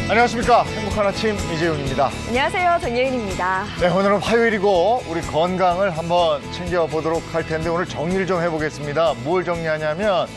안녕하십니까. 행복한 아침 이재용입니다. 안녕하세요. 정예은입니다. 네, 오늘은 화요일이고 우리 건강을 한번 챙겨보도록 할 텐데 오늘 정리를 좀 해보겠습니다. 뭘 정리하냐면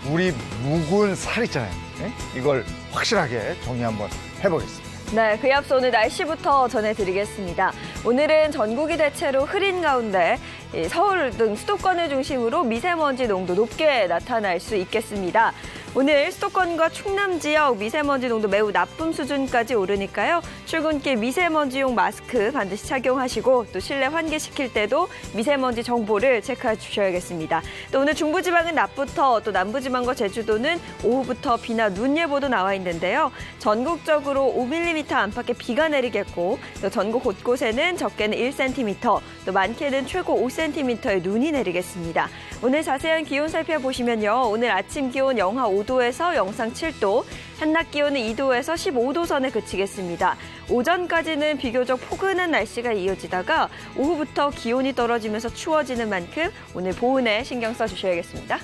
우리 묵은 살 있잖아요. 네? 이걸 확실하게 정리 한번 해보겠습니다. 네, 그에 앞서 오늘 날씨부터 전해드리겠습니다. 오늘은 전국이 대체로 흐린 가운데 서울 등 수도권을 중심으로 미세먼지 농도 높게 나타날 수 있겠습니다. 오늘 수도권과 충남 지역 미세먼지 농도 매우 나쁨 수준까지 오르니까요. 출근길 미세먼지용 마스크 반드시 착용하시고 또 실내 환기시킬 때도 미세먼지 정보를 체크해 주셔야겠습니다. 또 오늘 중부지방은 낮부터 또 남부지방과 제주도는 오후부터 비나 눈 예보도 나와 있는데요. 전국적으로 5mm 안팎의 비가 내리겠고 또 전국 곳곳에는 적게는 1cm, 또 많게는 최고 5cm의 눈이 내리겠습니다. 오늘 자세한 기온 살펴보시면요. 오늘 아침 기온 영하 5도에서 영상 7도, 한낮 기온은 2도에서 15도 선에 그치겠습니다. 오전까지는 비교적 포근한 날씨가 이어지다가 오후부터 기온이 떨어지면서 추워지는 만큼 오늘 보온에 신경 써주셔야겠습니다.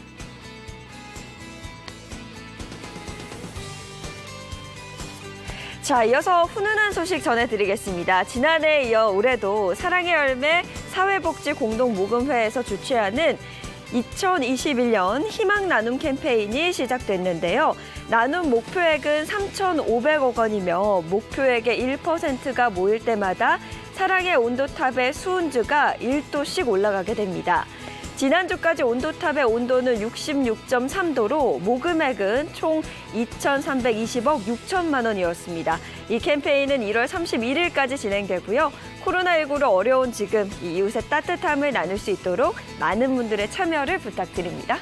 자, 이어서 훈훈한 소식 전해드리겠습니다. 지난해에 이어 올해도 사랑의 열매 사회복지공동모금회에서 주최하는 2021년 희망 나눔 캠페인이 시작됐는데요. 나눔 목표액은 3,500억 원이며 목표액의 1%가 모일 때마다 사랑의 온도탑의 수온주가 1도씩 올라가게 됩니다. 지난주까지 온도탑의 온도는 66.3도로 모금액은 총 2,320억 6천만 원이었습니다. 이 캠페인은 1월 31일까지 진행되고요. 코로나19로 어려운 지금 이 이웃의 따뜻함을 나눌 수 있도록 많은 분들의 참여를 부탁드립니다.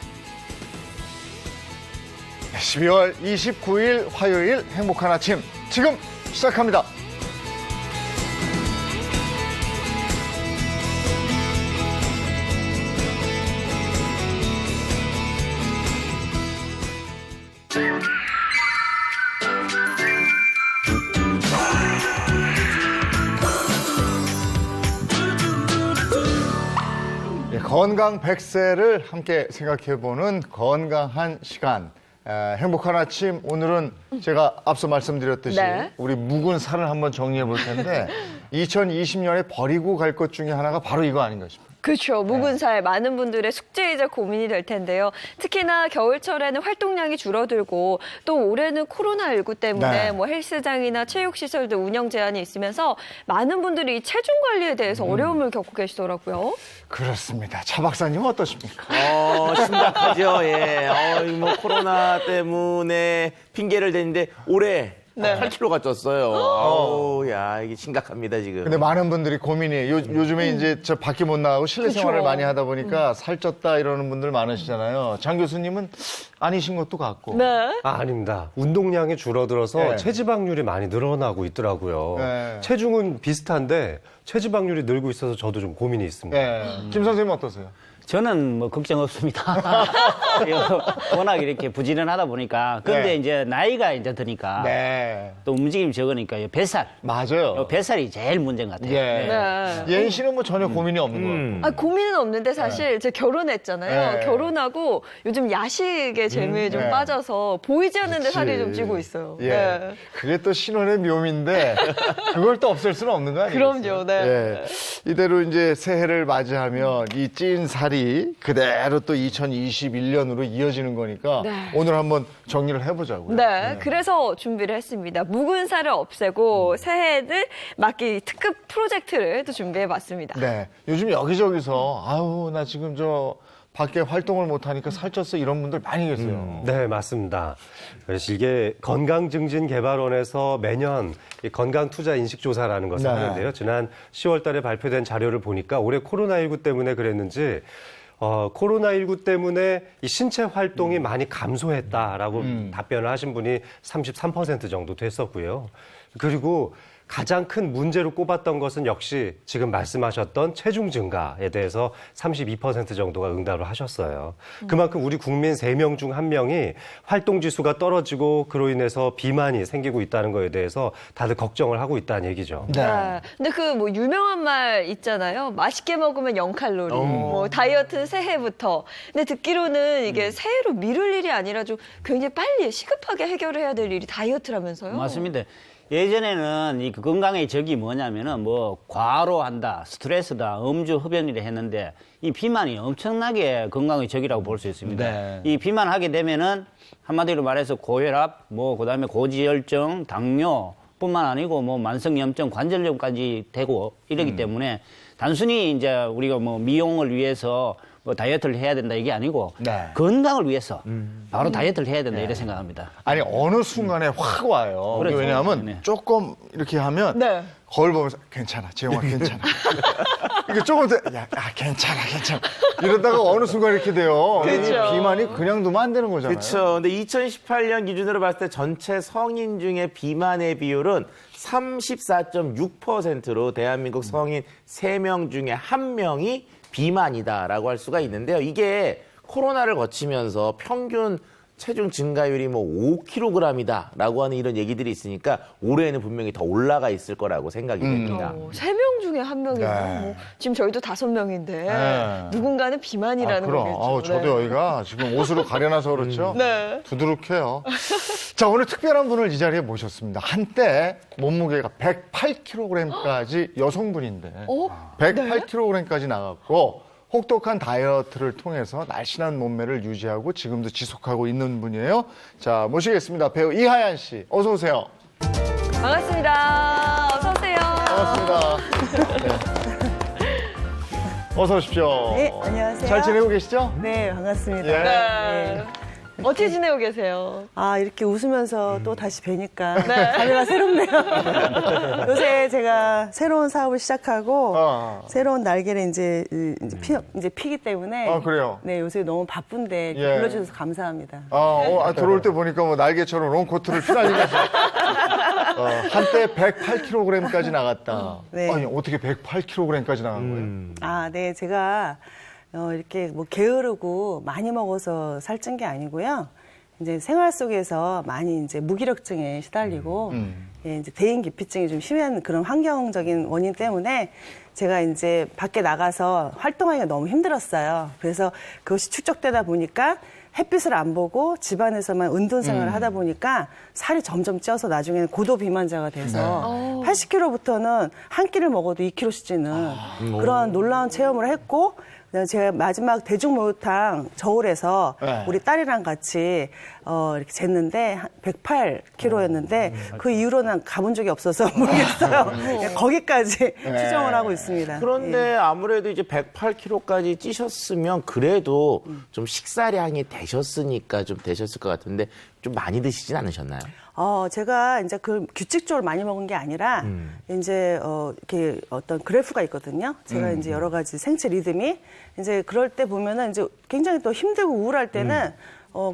12월 29일 화요일 행복한 아침 지금 시작합니다. 건강 100세를 함께 생각해보는 건강한 시간. 행복한 아침, 오늘은 제가 앞서 말씀드렸듯이 네. 우리 묵은 살을 한번 정리해 볼 텐데 2020년에 버리고 갈 것 중에 하나가 바로 이거 아닌가 싶어요. 그렇죠. 묵은 살 많은 분들의 숙제이자 고민이 될 텐데요. 특히나 겨울철에는 활동량이 줄어들고 또 올해는 코로나19 때문에 네. 헬스장이나 체육시설들 운영 제한이 있으면서 많은 분들이 체중 관리에 대해서 어려움을 겪고 계시더라고요. 그렇습니다. 차 박사님 어떠십니까? 심각하죠. 예. 뭐 코로나 때문에 핑계를 대는데 올해 8kg가 쪘어요. 야, 이게 심각합니다, 지금. 근데 많은 분들이 고민이에요. 요즘에 이제 저 밖에 못 나가고 실내 그쵸. 생활을 많이 하다 보니까 살쪘다 이러는 분들 많으시잖아요. 장 교수님은 아니신 것도 같고. 네. 아닙니다. 운동량이 줄어들어서 네. 체지방률이 많이 늘어나고 있더라고요. 네. 체중은 비슷한데 체지방률이 늘고 있어서 저도 좀 고민이 있습니다. 네. 김 선생님 어떠세요? 저는 뭐 걱정 없습니다. 워낙 이렇게 부지런하다 보니까. 근데 네. 이제 나이가 이제 드니까 네. 또 움직임이 적으니까 이 뱃살. 맞아요. 뱃살이 제일 문제인 것 같아요. 예. 네. 예인 씨는 뭐 전혀 고민이 없는 것 같고. 고민은 없는데 사실 제가 결혼했잖아요. 네. 결혼하고 요즘 야식의 재미에 좀 네. 빠져서 보이지 않는데 살이 그치. 좀 찌고 있어요. 예. 네. 그게 또 신혼의 묘미인데 그걸 또 없앨 수는 없는 거 아니겠어요? 그럼요, 네. 예. 이대로 이제 새해를 맞이하면 이 찐 살이 그대로 또 2021년으로 이어지는 거니까 네. 오늘 한번 정리를 해보자고요. 네, 그래서 준비를 했습니다. 묵은 살을 없애고 새해에는 맞기 특급 프로젝트를 또 준비해봤습니다. 네. 요즘 여기저기서 아우 나 지금 저 밖에 활동을 못하니까 살쪘어 이런 분들 많이 계세요. 네, 맞습니다. 그래서 이게 건강증진개발원에서 매년 이 건강투자인식조사라는 것을 네. 하는데요. 지난 10월 달에 발표된 자료를 보니까 올해 코로나19 때문에 그랬는지 코로나19 때문에 이 신체 활동이 많이 감소했다라고 답변을 하신 분이 33% 정도 됐었고요. 그리고 가장 큰 문제로 꼽았던 것은 역시 지금 말씀하셨던 체중 증가에 대해서 32% 정도가 응답을 하셨어요. 그만큼 우리 국민 3명 중 1명이 활동 지수가 떨어지고 그로 인해서 비만이 생기고 있다는 거에 대해서 다들 걱정을 하고 있다는 얘기죠. 네. 근데 그 뭐 유명한 말 있잖아요. 맛있게 먹으면 0칼로리. 뭐 다이어트는 새해부터. 근데 듣기로는 이게 새해로 미룰 일이 아니라 좀 굉장히 빨리 시급하게 해결해야 될 일이 다이어트라면서요? 맞습니다. 예전에는 이 건강의 적이 뭐냐면은 뭐 과로 한다, 스트레스다, 음주, 흡연이라 했는데 이 비만이 엄청나게 건강의 적이라고 볼 수 있습니다. 네. 이 비만하게 되면은 한마디로 말해서 고혈압, 뭐 그다음에 고지혈증, 당뇨 뿐만 아니고 뭐 만성염증, 관절염까지 되고 이러기 때문에 단순히 이제 우리가 뭐 미용을 위해서 뭐 다이어트를 해야 된다 이게 아니고 네. 건강을 위해서 바로 다이어트를 해야 된다 이렇게 생각합니다. 아니 어느 순간에 확 와요. 그렇죠. 왜냐하면 네. 조금 이렇게 하면 네. 거울 보면서 괜찮아, 지영아 괜찮아. 이게 조금 더 괜찮아. 이러다가 어느 순간 이렇게 돼요. 그렇죠. 이 비만이 그냥 두면 안 되는 거잖아요. 그렇죠. 근데 2018년 기준으로 봤을 때 전체 성인 중에 비만의 비율은 34.6%로 대한민국 성인 3명 중에 1명이 비만이다라고 할 수가 있는데요. 이게 코로나를 거치면서 평균 체중 증가율이 뭐 5kg이다라고 하는 이런 얘기들이 있으니까 올해는 분명히 더 올라가 있을 거라고 생각이 됩니다. 3명 중에 1명이면 네. 뭐 지금 저희도 5명인데 네. 누군가는 비만이라는 그럼. 거겠죠. 저도 네. 여기가 지금 옷으로 가려놔서 그렇죠. 네. 두드룩해요. 자, 오늘 특별한 분을 이 자리에 모셨습니다. 한때 몸무게가 108kg까지 여성분인데 어? 108kg까지 나갔고 혹독한 다이어트를 통해서 날씬한 몸매를 유지하고 지금도 지속하고 있는 분이에요. 자, 모시겠습니다. 배우 이하얀 씨. 어서 오세요. 반갑습니다. 어서 오세요. 반갑습니다. 네. 어서 오십시오. 네, 안녕하세요. 잘 지내고 계시죠? 네, 반갑습니다. 예. 네. 어떻게 지내고 계세요? 아, 이렇게 웃으면서 또 다시 뵈니까 감회가 새롭네요. 요새 제가 새로운 사업을 시작하고 새로운 날개를 이제 피기 때문에 그래요? 네, 요새 너무 바쁜데 예. 불러주셔서 감사합니다. 들어올 때 보니까 뭐 날개처럼 롱코트를 휘날리면서 한때 108kg까지 나갔다. 네. 아니 어떻게 108kg까지 나간 거예요? 아, 네, 제가 이렇게 뭐 게으르고 많이 먹어서 살찐 게 아니고요. 이제 생활 속에서 많이 이제 무기력증에 시달리고 예, 이제 대인 기피증이 좀 심한 그런 환경적인 원인 때문에 제가 이제 밖에 나가서 활동하기가 너무 힘들었어요. 그래서 그것이 축적되다 보니까 햇빛을 안 보고 집안에서만 운동 생활을 하다 보니까 살이 점점 쪄서 나중에는 고도 비만자가 돼서 80kg부터는 한 끼를 먹어도 2kg씩 찌는 그런 놀라운 체험을 했고 제가 마지막 대중목욕탕 저울에서 네. 우리 딸이랑 같이 이렇게 쟀는데 108kg였는데 그 이후로는 가본 적이 없어서 모르겠어요. 그냥 거기까지 추정을 하고 있습니다. 그런데 아무래도 이제 108kg까지 찌셨으면 그래도 좀 식사량이 되셨으니까 좀 되셨을 것 같은데 좀 많이 드시진 않으셨나요? 제가 이제 그 규칙적으로 많이 먹은 게 아니라 이제 이렇게 어떤 그래프가 있거든요. 제가 이제 여러 가지 생체 리듬이 이제 그럴 때 보면은 이제 굉장히 또 힘들고 우울할 때는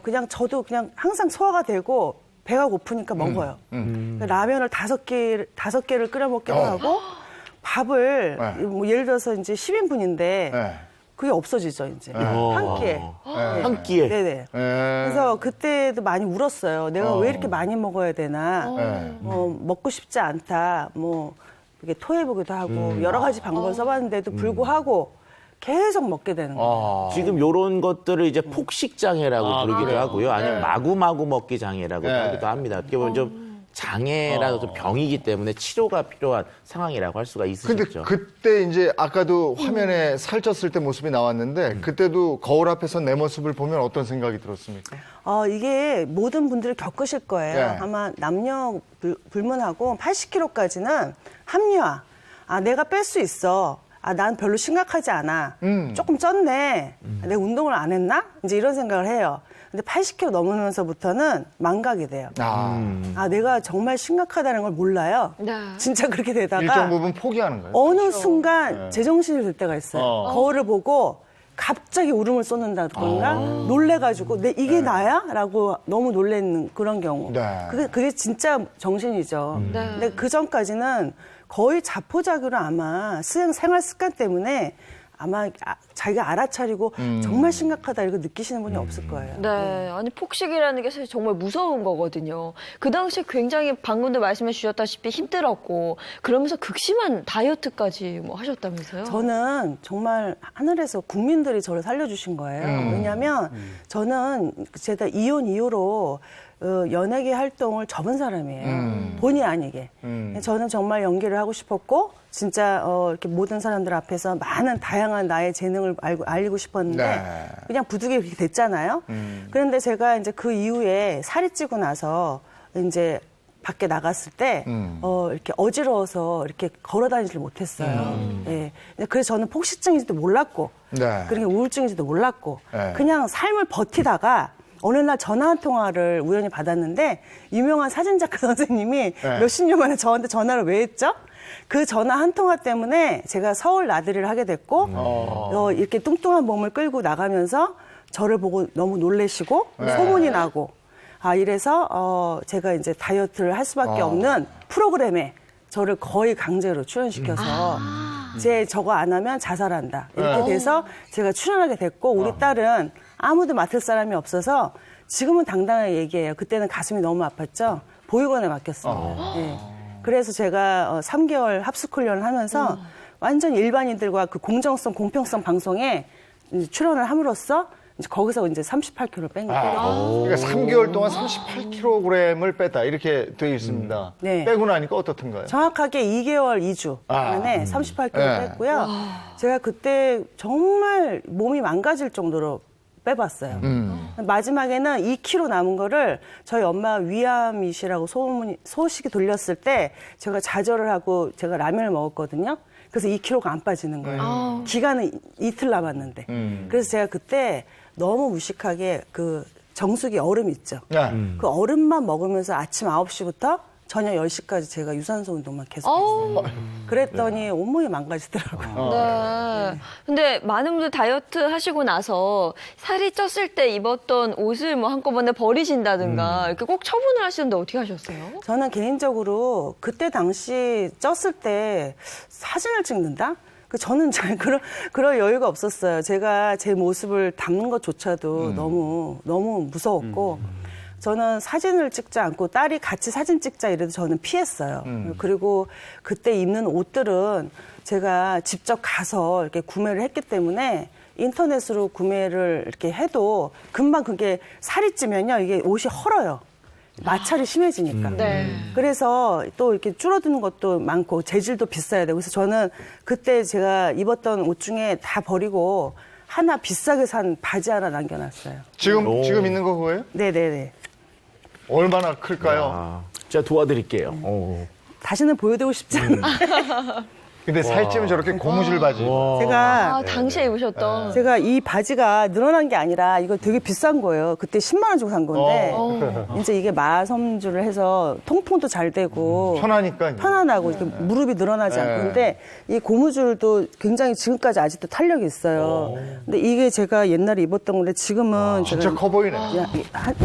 그냥 저도 그냥 항상 소화가 되고 배가 고프니까 먹어요. 라면을 5개를 끓여 먹기도 하고 밥을 네. 뭐 예를 들어서 이제 10인분인데 네. 그게 없어지죠, 이제. 한 끼에. 한 끼에. 네네. 그래서 그때도 많이 울었어요. 내가 왜 이렇게 많이 먹어야 되나. 먹고 싶지 않다. 뭐, 이렇게 토해보기도 하고, 여러 가지 방법을 써봤는데도 불구하고 계속 먹게 되는 거예요. 지금 요런 것들을 이제 폭식장애라고 부르기도 하고요. 아니면 마구마구 먹기 장애라고 하기도 합니다. 어떻게 보면 좀 장애라도 좀 병이기 때문에 치료가 필요한 상황이라고 할 수가 근데 있으시죠. 그때 이제 아까도 화면에 살쪘을 때 모습이 나왔는데 그때도 거울 앞에서 내 모습을 보면 어떤 생각이 들었습니까? 이게 모든 분들이 겪으실 거예요. 예. 아마 남녀 불문하고 80kg까지는 합리화. 내가 뺄 수 있어. 난 별로 심각하지 않아. 조금 쪘네. 내가 운동을 안 했나? 이제 이런 생각을 해요. 근데 80kg 넘으면서부터는 망각이 돼요. 내가 정말 심각하다는 걸 몰라요. 네. 진짜 그렇게 일정 되다가 부분 포기하는 거예요. 어느 순간 제정신이 들 때가 있어요. 거울을 보고 갑자기 울음을 쏟는다던가 놀래가지고 이게 나야? 라고 너무 놀라는 그런 경우. 네. 그게 진짜 정신이죠. 근데 그 전까지는 거의 자포자기로 아마 생활 습관 때문에 아마 자기가 알아차리고 정말 심각하다 이렇게 느끼시는 분이 없을 거예요. 네, 아니 폭식이라는 게 사실 정말 무서운 거거든요. 그 당시에 굉장히 방금도 말씀해 주셨다시피 힘들었고 그러면서 극심한 다이어트까지 뭐 하셨다면서요? 저는 정말 하늘에서 국민들이 저를 살려주신 거예요. 왜냐하면 저는 제가 이혼 이후로 연예계 활동을 접은 사람이에요. 본의 아니게. 저는 정말 연기를 하고 싶었고 진짜 이렇게 모든 사람들 앞에서 많은 다양한 나의 재능을 알리고 싶었는데 네. 그냥 부득이 그렇게 됐잖아요. 그런데 제가 이제 그 이후에 살이 찌고 나서 이제 밖에 나갔을 때 이렇게 어지러워서 이렇게 걸어 다니지를 못했어요. 예. 그래서 저는 폭식증인지도 몰랐고 네. 그러니까 우울증인지도 몰랐고 네. 그냥 삶을 버티다가 어느 날 전화 한 통화를 우연히 받았는데 유명한 사진작가 선생님이 네. 몇십 년 만에 저한테 전화를 왜 했죠? 그 전화 한 통화 때문에 제가 서울 나들이를 하게 됐고 이렇게 뚱뚱한 몸을 끌고 나가면서 저를 보고 너무 놀래시고 네. 소문이 나고 이래서 제가 이제 다이어트를 할 수밖에 없는 프로그램에 저를 거의 강제로 출연시켜서 저거 안 하면 자살한다 이렇게 돼서 제가 출연하게 됐고 우리 딸은 아무도 맡을 사람이 없어서 지금은 당당하게 얘기해요. 그때는 가슴이 너무 아팠죠. 보육원에 맡겼습니다. 예. 그래서 제가 3개월 합숙 훈련을 하면서 완전 일반인들과 그 공정성, 공평성 방송에 이제 출연을 함으로써 이제 거기서 이제 38kg를 뺀 거예요. 그러니까 3개월 동안 38kg을 뺐다 이렇게 되어 있습니다. 네. 빼고 나니까 어떻던가요? 정확하게 2개월, 2주 만에 38kg 네. 뺐고요. 제가 그때 정말 몸이 망가질 정도로 빼봤어요. 마지막에는 2kg 남은 거를 저희 엄마 위암이시라고 소식이 돌렸을 때 제가 좌절을 하고 제가 라면을 먹었거든요. 그래서 2kg가 안 빠지는 거예요. 기간은 이틀 남았는데. 그래서 제가 그때 너무 무식하게 그 정수기 얼음 있죠. 네. 그 얼음만 먹으면서 아침 9시부터 저녁 10시까지 제가 유산소 운동만 계속 했어요. 그랬더니 온몸이 망가지더라고요. 네. 근데 많은 분들 다이어트 하시고 나서 살이 쪘을 때 입었던 옷을 뭐 한꺼번에 버리신다든가 이렇게 꼭 처분을 하시는데 어떻게 하셨어요? 저는 개인적으로 그때 당시 쪘을 때 사진을 찍는다? 저는 잘 그럴 여유가 없었어요. 제가 제 모습을 담는 것조차도 너무 무서웠고 저는 사진을 찍지 않고 딸이 같이 사진 찍자 이래도 저는 피했어요. 그리고 그때 입는 옷들은 제가 직접 가서 이렇게 구매를 했기 때문에 인터넷으로 구매를 이렇게 해도 금방 그게 살이 찌면요. 이게 옷이 헐어요. 마찰이 심해지니까. 네. 그래서 또 이렇게 줄어드는 것도 많고 재질도 비싸야 되고 그래서 저는 그때 제가 입었던 옷 중에 다 버리고 하나 비싸게 산 바지 하나 남겨놨어요. 지금 있는 거 그거예요? 네네네. 얼마나 클까요? 제가 도와드릴게요. 다시는 보여드리고 싶지 않아요. 근데 살찌면 저렇게 고무줄 바지. 제가 당시에 입으셨던. 제가 이 바지가 늘어난 게 아니라 이거 되게 비싼 거예요. 그때 10만 원 주고 산 건데 이제 이게 마섬주를 해서 통풍도 잘 되고 편하니까. 편안하고 이렇게 무릎이 늘어나지 않고 근데 이 고무줄도 굉장히 지금까지 아직도 탄력이 있어요. 근데 이게 제가 옛날에 입었던 건데 지금은 진짜 제가 커 보이네.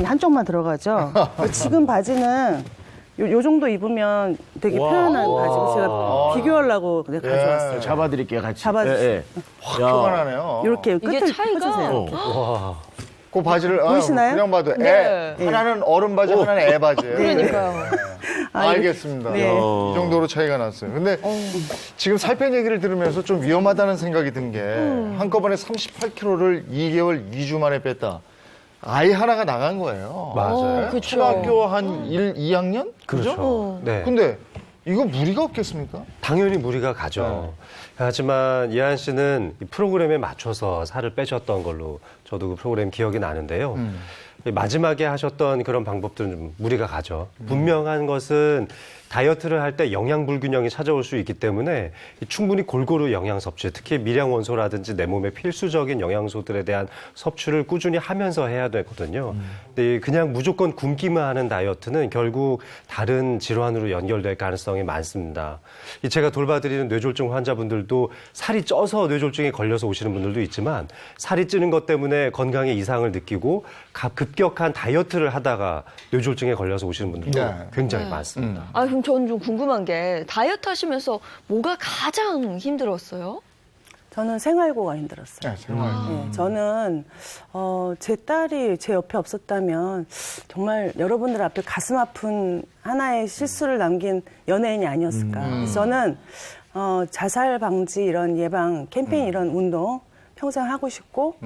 한쪽만 들어가죠. 지금 바지는 요 정도 입으면 되게 편안한 바지고 제가 비교하려고 가져왔어요. 잡아드릴게요, 같이. 잡아주세요. 확 표가 나네요. 이렇게 이게 끝을 차이가- 펴주세요. 이렇게. 그 바지를 보이시나요? 그냥 봐도 네. 하나는 어른 바지, 하나는 애 바지예요. 그러니까요. 알겠습니다. 네. 이 정도로 차이가 났어요. 근데 지금 살 뺀 얘기를 들으면서 좀 위험하다는 생각이 든 게 한꺼번에 38kg를 2개월 2주 만에 뺐다. 아이 하나가 나간 거예요. 맞아요. 그쵸. 초등학교 한 1, 2학년? 그죠? 네. 근데 이거 무리가 없겠습니까? 당연히 무리가 가죠. 하지만 이한 씨는 이 프로그램에 맞춰서 살을 빼셨던 걸로 저도 그 프로그램 기억이 나는데요. 마지막에 하셨던 그런 방법들은 좀 무리가 가죠. 분명한 것은 다이어트를 할 때 영양 불균형이 찾아올 수 있기 때문에 충분히 골고루 영양 섭취, 특히 미량 원소라든지 내 몸에 필수적인 영양소들에 대한 섭취를 꾸준히 하면서 해야 되거든요. 근데 그냥 무조건 굶기만 하는 다이어트는 결국 다른 질환으로 연결될 가능성이 많습니다. 제가 돌봐드리는 뇌졸중 환자분들도 살이 쪄서 뇌졸중에 걸려서 오시는 분들도 있지만 살이 찌는 것 때문에 건강에 이상을 느끼고 급격한 다이어트를 하다가 뇌졸중에 걸려서 오시는 분들도 네. 굉장히 많습니다. 아, 그럼 저는 좀 궁금한 게 다이어트 하시면서 뭐가 가장 힘들었어요? 저는 생활고가 힘들었어요. 네, 정말. 네, 저는 제 딸이 제 옆에 없었다면 정말 여러분들 앞에 가슴 아픈 하나의 실수를 남긴 연예인이 아니었을까. 그래서 저는 자살 방지 이런 예방 캠페인 이런 운동 평생 하고 싶고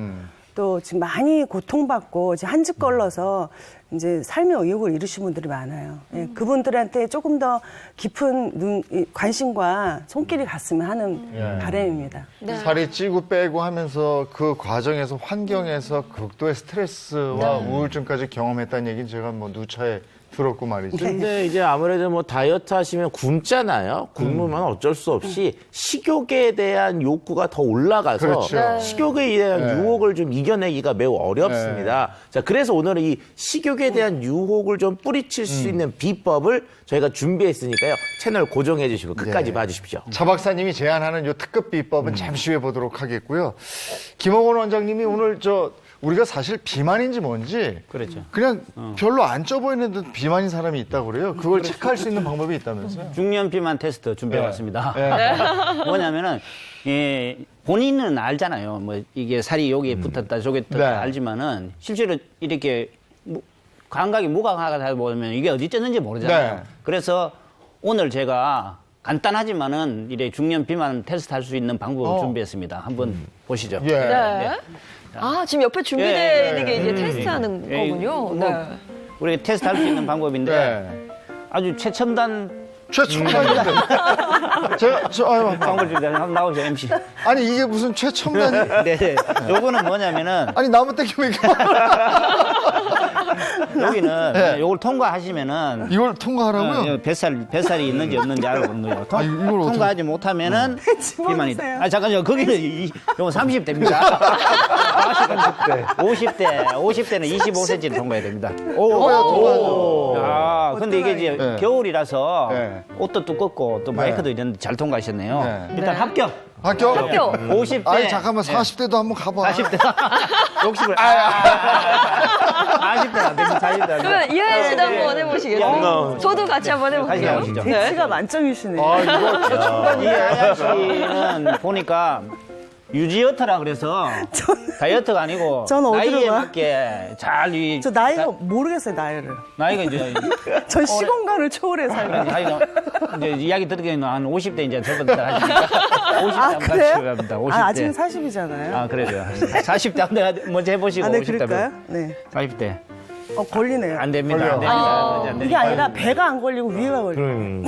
또 지금 많이 고통받고 이제 한집 걸러서 이제 삶의 의욕을 잃으신 분들이 많아요. 예, 그분들한테 조금 더 깊은 관심과 손길이 갔으면 하는 바람입니다. 네. 살이 찌고 빼고 하면서 그 과정에서 환경에서 극도의 스트레스와 우울증까지 경험했다는 얘기는 제가 뭐 누차에 들었고 말이죠. 근데 이제 아무래도 뭐 다이어트 하시면 굶잖아요. 굶으면 어쩔 수 없이 식욕에 대한 욕구가 더 올라가서 그렇죠. 네. 식욕에 대한 유혹을 좀 이겨내기가 매우 어렵습니다. 자, 그래서 오늘 이 식욕에 대한 유혹을 좀 뿌리칠 수 있는 비법을 저희가 준비했으니까요. 채널 고정해 주시고 끝까지 봐주십시오. 차 박사님이 제안하는 요 특급 비법은 잠시 후에 보도록 하겠고요. 김홍원 원장님이 오늘 우리가 사실 비만인지 뭔지 그렇죠. 그냥 별로 안 쪄 보이는데 비만인 사람이 있다고 그래요. 그걸 체크할 수 있는 방법이 있다면서요? 중년 비만 테스트 준비해봤습니다. 네. 뭐냐면은 본인은 알잖아요. 뭐 이게 살이 여기에 붙었다 저기 붙었다 네. 알지만은 실제로 이렇게 감각이 무감하다 보면 이게 어디 쪘는지 모르잖아요. 네. 그래서 오늘 제가 간단하지만은 이래 중년 비만 테스트 할 수 있는 방법을 준비했습니다. 한번 보시죠. 예. 네. 아, 지금 옆에 준비되어 예, 있는 게 이제 테스트하는 예, 거군요. 뭐 네. 우리 테스트 할 수 있는 방법인데 네. 아주 최첨단 최첨단인데. 아유, 방법을 준비해 한번 나오죠, MC. 아니, 이게 무슨 최첨단이. 네. 요거는 뭐냐면은 아니, 나무 땡기니까. 여기는 요걸 통과하시면은 이걸 통과하라고요? 뱃살이 있는지 없는지 알아보는 거예요. 아, 이걸 어떻게- 통과하지 못하면 비만이다. 아 잠깐요. 거기는 요거 30대입니다. 50대는 25cm를 통과해야 됩니다. 오. 아, 근데 이게 이제 네. 겨울이라서 네. 옷도 두껍고 또 마이크도 있는데 잘 통과하셨네요. 네. 일단 합격. 합격? 학교. 50대. 아니, 잠깐만, 40대도 한번 가봐. 40대. 욕심을. 40대 안 됩니다. 40대 안 됩니다. 그러면 이하연 씨도 한번 해보시겠어요? 저도 같이 한번 다시 해볼게요. 나오시죠. 대치가 만점이시네. 아, 이거 최첨단이네. 이하연 씨는 보니까 유지어터라 그래서 다이어트가 아니고 전 어디로 나이에 가? 맞게 잘 저 나이가 모르겠어요, 나이를. 나이가 이제 전 시공간을 초월해 살고. 나이가 이제 이야기 듣기에는 한 50대 이제 저번부터 하시니까 50대 아, 한번 그래요? 합니다. 50대. 아, 아직은 40이잖아요. 아, 그래요. 40대 한번 먼저 해보시고 아, 네, 50대 그럴까요? 하면 네. 40대 걸리네요. 안 됩니다. 걸려. 안 됩니다. 안 이게 됩니다. 아니라 배가 안 걸리고 위가 걸려요.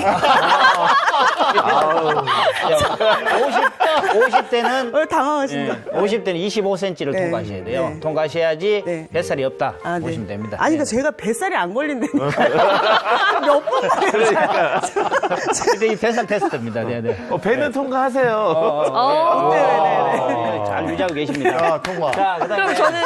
50대는 당황하신다. 50대는 25cm를 네. 통과하셔야 돼요. 네. 통과하셔야지 네. 뱃살이 없다 아, 네. 보시면 됩니다. 아니, 그러니까 네. 제가 뱃살이 안 걸린다니까. 몇 번만 그러니까. 근데 이 뱃살 테스트입니다. 네, 네. 배는 통과하세요. 네네네. 잘 유지하고 계십니다. 아, 통과. 자, 그럼 그다음에 저는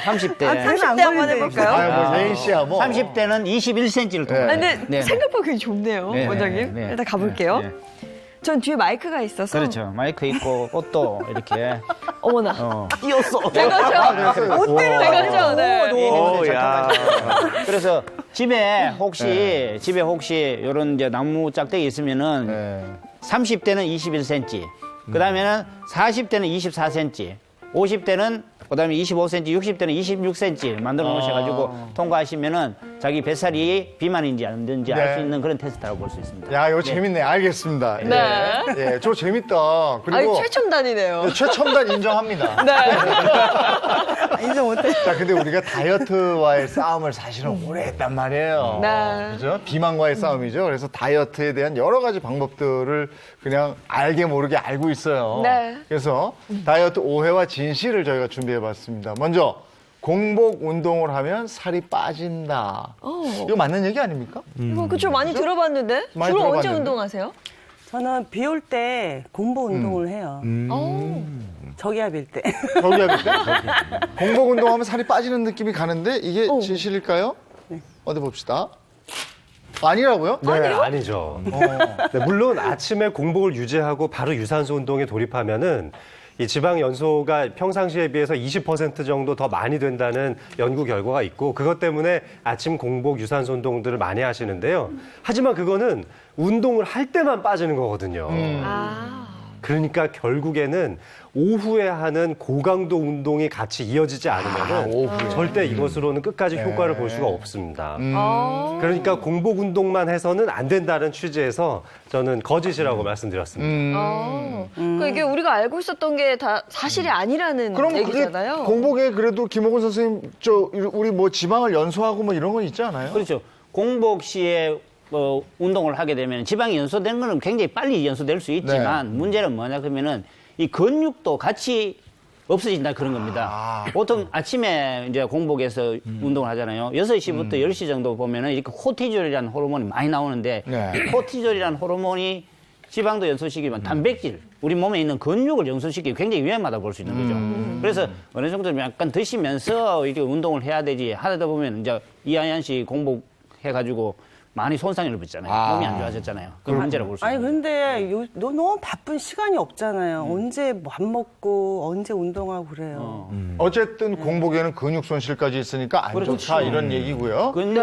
30대. 배는 안 30대 한번 걸린다니까. 해볼까요? 아유, 뭐, 예인 씨야, 뭐. 30대는 21cm를 아, 통과해요. 근데 네. 생각보다 굉장히 좋네요, 네, 원장님. 네, 네. 일단 가볼게요. 네, 네. 전 뒤에 마이크가 있어서. 그렇죠. 마이크 있고 옷도 이렇게. 어머나. 뛰었어. 되겠죠? 옷 때문에 되겠죠? 네. 오, 야. 그래서 집에 혹시 이런 이제 나무 짝대기 있으면은 네. 30대는 21cm, 그다음에는 40대는 24cm, 50대는 그다음에 25cm, 60대는 26cm 만들어 놓으셔가지고 통과하시면은 자기 뱃살이 비만인지 아닌지 알 수 네. 있는 그런 테스트라고 볼 수 있습니다. 야, 이거 재밌네. 알겠습니다. 네. 예, 저 재밌다. 아니, 그리고 최첨단이네요. 최첨단 인정합니다. 네. 인정 못해. 자, 근데 우리가 다이어트와의 싸움을 사실은 오래 했단 말이에요. 네. 그죠? 비만과의 싸움이죠. 그래서 다이어트에 대한 여러 가지 방법들을 그냥 알게 모르게 알고 있어요. 네. 그래서 다이어트 오해와 진실을 저희가 준비해 봤습니다. 먼저 공복 운동을 하면 살이 빠진다. 이거 맞는 얘기 아닙니까? 이거 그쵸 많이 들어봤는데 많이 주로 언제 들어봤는데. 운동하세요? 저는 비 올 때 공복 운동을 해요. 저기압일 때. 저기압일 때? 공복 운동하면 살이 빠지는 느낌이 가는데 이게 진실일까요? 어디 봅시다. 아니라고요? 네, 아니죠. 네, 물론 아침에 공복을 유지하고 바로 유산소 운동에 돌입하면은 이 지방 연소가 평상시에 비해서 20% 정도 더 많이 된다는 연구 결과가 있고 그것 때문에 아침 공복 유산소 운동들을 많이 하시는데요. 하지만 그거는 운동을 할 때만 빠지는 거거든요. 그러니까 결국에는 오후에 하는 고강도 운동이 같이 이어지지 않으면 절대 이것으로는 끝까지 효과를 볼 수가 없습니다. 그러니까 공복 운동만 해서는 안 된다는 취지에서 저는 거짓이라고 말씀드렸습니다. 그러니까 이게 우리가 알고 있었던 게 다 사실이 아니라는 그럼 그게 얘기잖아요. 공복에 그래도 김호근 선생님 우리 뭐 지방을 연소하고 뭐 이런 건 있지 않아요? 그렇죠. 공복 시에 운동을 하게 되면 지방이 연소되는 거는 굉장히 빨리 연소될 수 있지만 문제는 뭐냐 그러면은 이 근육도 같이 없어진다 그런 겁니다. 보통 아침에 이제 공복에서 운동을 하잖아요. 6시부터 10시 정도 보면은 이렇게 코티졸이라는 호르몬이 많이 나오는데 이 코티졸이라는 호르몬이 지방도 연소시키면 단백질, 우리 몸에 있는 근육을 연소시키기 굉장히 위험하다고 볼 수 있는 거죠. 그래서 어느 정도 약간 드시면서 이렇게 운동을 해야 되지 하다 보면 이제 이하얀 씨 공복해가지고 많이 손상을 입었잖아요. 몸이 안 좋아졌잖아요. 그럼 문제라고 볼 수 아니 있는 거죠. 근데 너무 바쁜 시간이 없잖아요. 언제 밥 먹고 언제 운동하고 그래요. 어쨌든 공복에는 근육 손실까지 있으니까 안 좋다 이런 얘기고요. 근데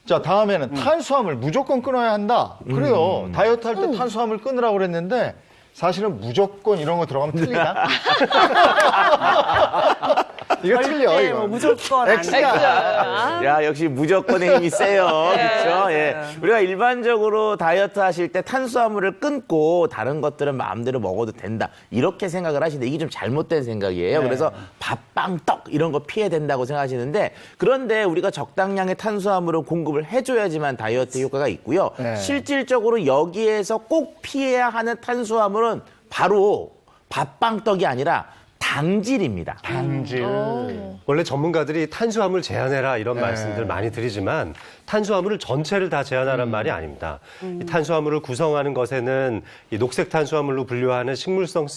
자, 다음에는 탄수화물 무조건 끊어야 한다. 그래요. 다이어트 할 때 탄수화물 끊으라고 그랬는데 사실은 무조건 이런 거 들어가면 틀리다. 이거 틀려, 절대 이거. 뭐 무조건 안 X야. 야, 역시 무조건의 힘이 세요. 그렇죠? 예. 우리가 일반적으로 다이어트 하실 때 탄수화물을 끊고 다른 것들은 마음대로 먹어도 된다. 이렇게 생각을 하시는데 이게 좀 잘못된 생각이에요. 그래서 밥, 빵, 떡 이런 거 피해야 된다고 생각하시는데 그런데 우리가 적당량의 탄수화물을 공급을 해줘야지만 다이어트 효과가 있고요. 실질적으로 여기에서 꼭 피해야 하는 탄수화물은 바로 밥, 빵, 떡이 아니라 당질입니다. 당질. 원래 전문가들이 탄수화물 제한해라 이런 말씀들 많이 드리지만 탄수화물을 전체를 다 제한하라는 말이 아닙니다. 이 탄수화물을 구성하는 것에는 이 녹색 탄수화물로 분류하는 식물성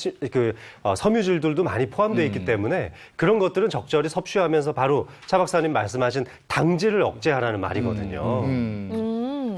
섬유질들도 많이 포함되어 있기 때문에 그런 것들은 적절히 섭취하면서 바로 차 박사님 말씀하신 당질을 억제하라는 말이거든요.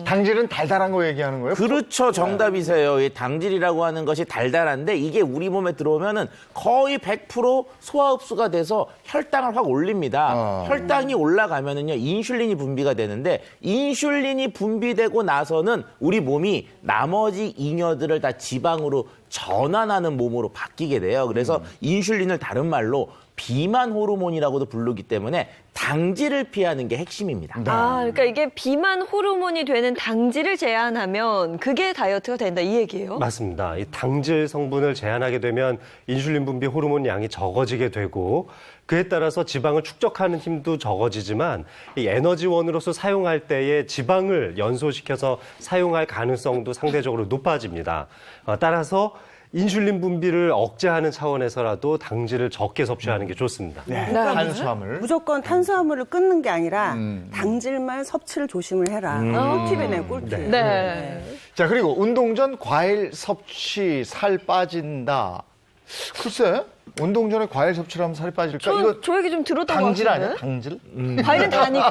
당질은 달달한 거 얘기하는 거예요? 그렇죠. 정답이세요. 이 당질이라고 하는 것이 달달한데 이게 우리 몸에 들어오면은 거의 100% 소화 흡수가 돼서 혈당을 확 올립니다. 혈당이 올라가면은요, 인슐린이 분비가 되는데 인슐린이 분비되고 나서는 우리 몸이 나머지 잉여들을 다 지방으로 전환하는 몸으로 바뀌게 돼요. 그래서 인슐린을 다른 말로 비만 호르몬이라고도 부르기 때문에 당질을 피하는 게 핵심입니다. 그러니까 이게 비만 호르몬이 되는 당질을 제한하면 그게 다이어트가 된다 이 얘기예요? 맞습니다. 이 당질 성분을 제한하게 되면 인슐린 분비 호르몬 양이 적어지게 되고 그에 따라서 지방을 축적하는 힘도 적어지지만 이 에너지원으로서 사용할 때에 지방을 연소시켜서 사용할 가능성도 상대적으로 높아집니다. 따라서 인슐린 분비를 억제하는 차원에서라도 당질을 적게 섭취하는 게 좋습니다. 탄수화물. 무조건 탄수화물을 끊는 게 아니라 당질만 섭취를 조심을 해라. 꿀팁이네요, 꿀팁. 네. 자, 그리고 운동 전 과일 섭취 살 빠진다. 글쎄, 운동 전에 과일 섭취를 하면 살이 빠질까? 이거 저 얘기 좀 들었던 것 당질 같은데. 아니야? 당질? 과일은 다니까.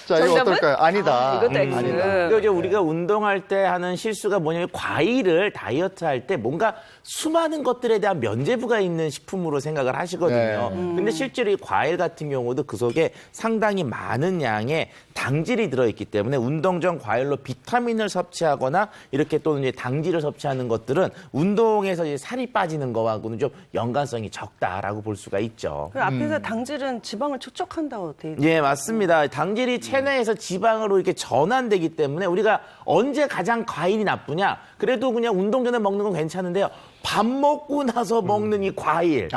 자, 이거 정답은? 어떨까요? 아니다. 이것도 X. 그리고 이제 우리가 운동할 때 하는 실수가 뭐냐면 과일을 다이어트 할 때 뭔가 수많은 것들에 대한 면제부가 있는 식품으로 생각을 하시거든요. 근데 실제로 이 과일 같은 경우도 그 속에 상당히 많은 양의 당질이 들어있기 때문에 운동 전 과일로 비타민을 섭취하거나 이렇게 또는 이제 당질을 섭취하는 것들은 운동에서 이제 살이 빠지는 거하고는 좀 연관성이 적다라고 볼 수가 있죠. 그 앞에서 당질은 지방을 축적한다고 돼 있죠. 예, 맞습니다. 당질이 체내에서 지방으로 이렇게 전환되기 때문에 우리가 언제 가장 과일이 나쁘냐? 그래도 그냥 운동 전에 먹는 건 괜찮은데요. 밥 먹고 나서 먹는 이 과일.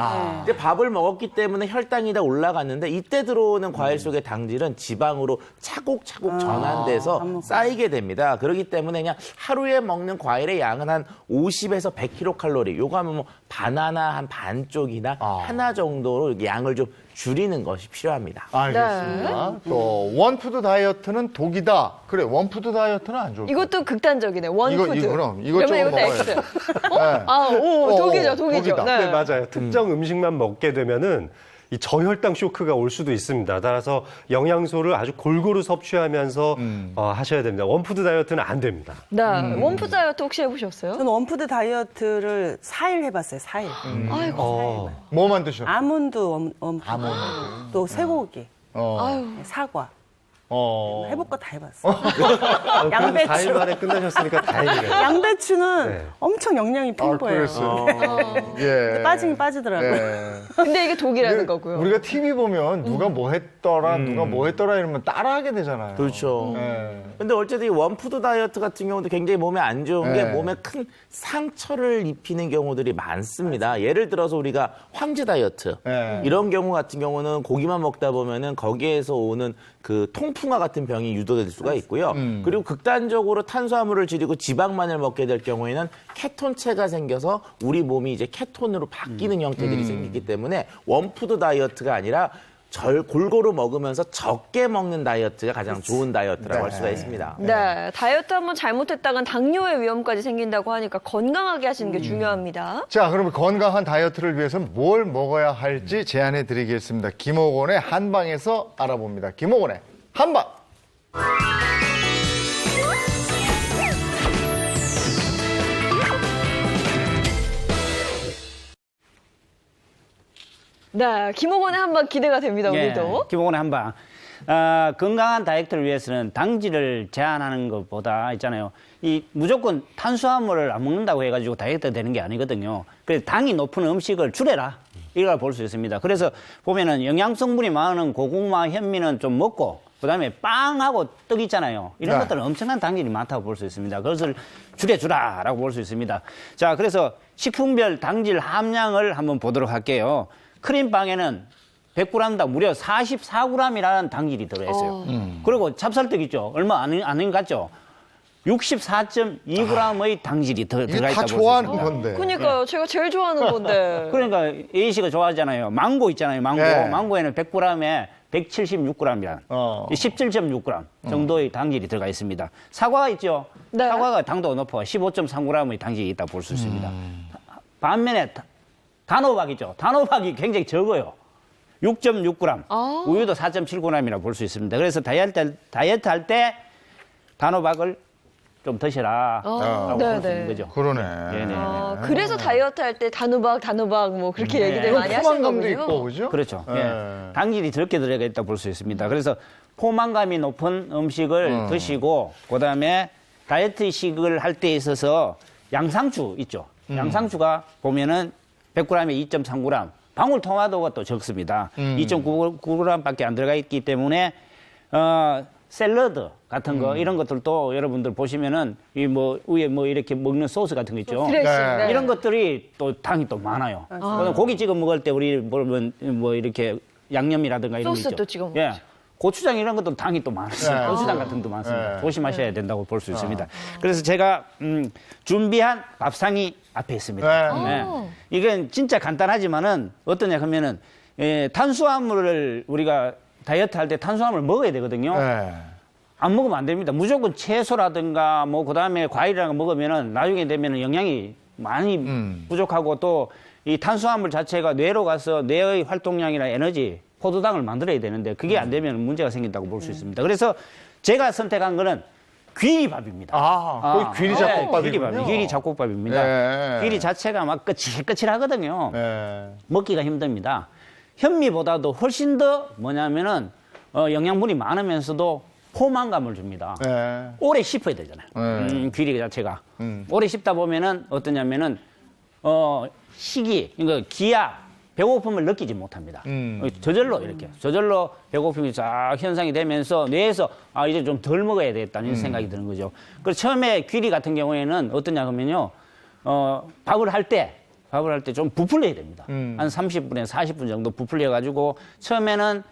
이제 밥을 먹었기 때문에 혈당이 다 올라갔는데 이때 들어오는 과일 속의 당질은 지방으로 차곡차곡 전환돼서 쌓이게 됩니다. 그렇기 때문에 그냥 하루에 먹는 과일의 양은 한 50에서 100kcal. 요거 하면 뭐 바나나 한 반 쪽이나 하나 정도로 양을 좀 줄이는 것이 필요합니다. 알겠습니다. 또 원푸드 다이어트는 독이다. 그래, 원푸드 다이어트는 안 좋을 것 이것도 극단적이네. 원푸드. 그럼 그러면 이것저것 이것도 먹어야 X. 돼. 독이죠, 독이죠. 독이다. 네. 네, 맞아요. 특정 음식만 먹게 되면은 이 저혈당 쇼크가 올 수도 있습니다. 따라서 영양소를 아주 골고루 섭취하면서 하셔야 됩니다. 원푸드 다이어트는 안 됩니다. 네. 원푸드 다이어트 혹시 해보셨어요? 저는 원푸드 다이어트를 4일 해봤어요. 4일. 아이고. 뭐 만드셨어요? 아몬드 원푸드. 또 쇠고기, 아유. 사과. 어. 해볼 거 다 해봤어요. 양배추. 양배추. 4일 만에 끝나셨으니까 다행이네요. 양배추는 네. 엄청 영양이 풍부해요. 그랬어요. 예. 빠지긴 빠지더라고요. 예. 근데 이게 독이라는 거고요. 우리가 TV 보면 누가 뭐 했더라, 누가 뭐 했더라 이러면 따라하게 되잖아요. 그렇죠. 예. 근데 어쨌든 이 원푸드 다이어트 같은 경우도 굉장히 몸에 안 좋은 게 네. 몸에 큰 상처를 입히는 경우들이 많습니다. 예를 들어서 우리가 황제 다이어트 네. 이런 경우 같은 경우는 고기만 먹다 보면은 거기에서 오는 그 통풍화 같은 병이 유도될 수가 있고요. 그리고 극단적으로 탄수화물을 줄이고 지방만을 먹게 될 경우에는 케톤체가 생겨서 우리 몸이 이제 케톤으로 바뀌는 형태들이 생기기 때문에 원푸드 다이어트가 아니라 골고루 먹으면서 적게 먹는 다이어트가 가장 좋은 다이어트라고 할 수가 있습니다. 네, 다이어트 한번 잘못했다간 당뇨의 위험까지 생긴다고 하니까 건강하게 하시는 게 중요합니다. 자, 그러면 건강한 다이어트를 위해서 뭘 먹어야 할지 제안해 드리겠습니다. 김옥원의 한방에서 알아봅니다. 김옥원의 한방! 네, 김옥원의 한번 기대가 됩니다, 우리도. 기본의 한방. 건강한 다이어트를 위해서는 당질을 제한하는 것보다 있잖아요. 이 무조건 탄수화물을 안 먹는다고 해가지고 다이어트 되는 게 아니거든요. 그래서 당이 높은 음식을 줄여라. 이걸 볼 수 있습니다. 그래서 보면은 영양성분이 많은 고구마, 현미는 좀 먹고, 그 다음에 빵하고 떡 있잖아요. 이런 네. 것들은 엄청난 당질이 많다고 볼 수 있습니다. 그것을 줄여주라라고 볼 수 있습니다. 자, 그래서 식품별 당질 함량을 한번 보도록 할게요. 크림빵에는 100g당 무려 44g이라는 당질이 들어있어요. 그리고 찹쌀떡 있죠. 얼마 안 같죠? 64.2g의 당질이 이게 들어가 다 있다고 좋아하는 볼 수 있습니다. 건데. 그러니까요, 제가 제일 좋아하는 건데. 그러니까 A 씨가 좋아하잖아요. 망고 있잖아요. 망고. 네. 망고에는 100g에 176g이란 17.6g 정도의 당질이 들어가 있습니다. 사과가 있죠. 네. 사과가 당도 높아 15.3g의 당질이 있다고 볼 수 있습니다. 반면에 단호박 있죠. 단호박이 굉장히 적어요. 6.6g. 아. 우유도 4.7g이라고 볼 수 있습니다. 그래서 다이어트 할 때 단호박을 좀 드시라. 라고 네, 볼 수 있는 네. 거죠. 그러네. 네네. 그래서 다이어트 할 때 단호박 뭐 그렇게 얘기들 많이 하시는 포만감도 거군요. 있고, 그죠? 그렇죠. 네. 예. 당질이 적게 들어가 있다고 볼 수 있습니다. 그래서 포만감이 높은 음식을 드시고, 그 다음에 다이어트식을 할 때 있어서 양상추 있죠. 양상추가 보면은 100g에 2.3g. 방울토마토가 또 적습니다. 2.9g밖에 안 들어가 있기 때문에 샐러드 같은 거 이런 것들도 여러분들 보시면은 이 뭐 위에 뭐 이렇게 먹는 소스 같은 거 있죠. 드레싱. 네. 네. 이런 것들이 또 당이 또 많아요. 그다음에 고기 찍어 먹을 때 우리 뭐 이렇게 양념이라든가 이런 거 소스 있죠. 또 찍어 먹죠. 예. 고추장 이런 것도 당이 또 많습니다. 네. 고추장 같은 것도 많습니다. 네. 조심하셔야 된다고 볼 수 있습니다. 그래서 제가 준비한 밥상이 앞에 있습니다. 네. 네. 이건 진짜 간단하지만은 어떠냐 하면은 탄수화물을 우리가 다이어트 할 때 탄수화물을 먹어야 되거든요. 네. 안 먹으면 안 됩니다. 무조건 채소라든가 뭐 그다음에 과일이라는 거 먹으면은 나중에 되면은 영양이 많이 부족하고 또 이 탄수화물 자체가 뇌로 가서 뇌의 활동량이나 에너지, 포도당을 만들어야 되는데 그게 안 되면 문제가 생긴다고 볼 수 있습니다. 그래서 제가 선택한 거는 귀리밥입니다. 거의 귀리 잡곡밥이군요. 귀리 잡곡밥입니다. 네. 귀리 자체가 막 거칠거칠하거든요. 네. 먹기가 힘듭니다. 현미보다도 훨씬 더 뭐냐면은 영양분이 많으면서도 포만감을 줍니다. 네. 오래 씹어야 되잖아요. 귀리 자체가. 오래 씹다 보면은 어떠냐면은 그러니까 기야, 배고픔을 느끼지 못합니다. 저절로 배고픔이 쫙 현상이 되면서 뇌에서 이제 좀 덜 먹어야 되겠다는 생각이 드는 거죠. 그래서 처음에 귀리 같은 경우에는 어떠냐 하면요, 밥을 할 때 좀 부풀려야 됩니다. 한 30분에서 40분 정도 부풀려가지고 처음에는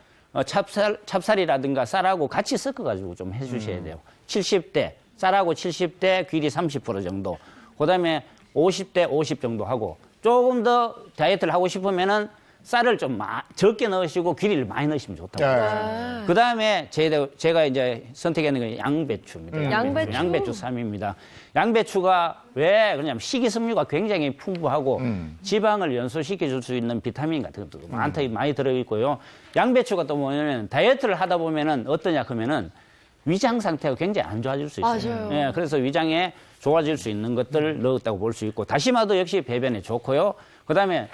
찹쌀이라든가 쌀하고 같이 섞어가지고 좀 해주셔야 돼요. 70대, 쌀하고 70대, 귀리 30% 정도. 그 다음에 50대 50 정도 하고 조금 더 다이어트를 하고 싶으면은 쌀을 좀 적게 넣으시고 귀리를 많이 넣으시면 좋다고. 네. 그 다음에 제가 이제 선택하는 건 양배추입니다. 양배추. 양배추 3입니다. 양배추가 왜 그러냐면 식이섬유가 굉장히 풍부하고 지방을 연소시켜 줄 수 있는 비타민 같은 것도 많이 들어있고요. 양배추가 또 뭐냐면 다이어트를 하다 보면은 어떠냐 하면은 위장 상태가 굉장히 안 좋아질 수 있어요. 맞아요. 예, 그래서 위장에 좋아질 수 있는 것들을 넣었다고 볼 수 있고 다시마도 역시 배변에 좋고요. 그다음에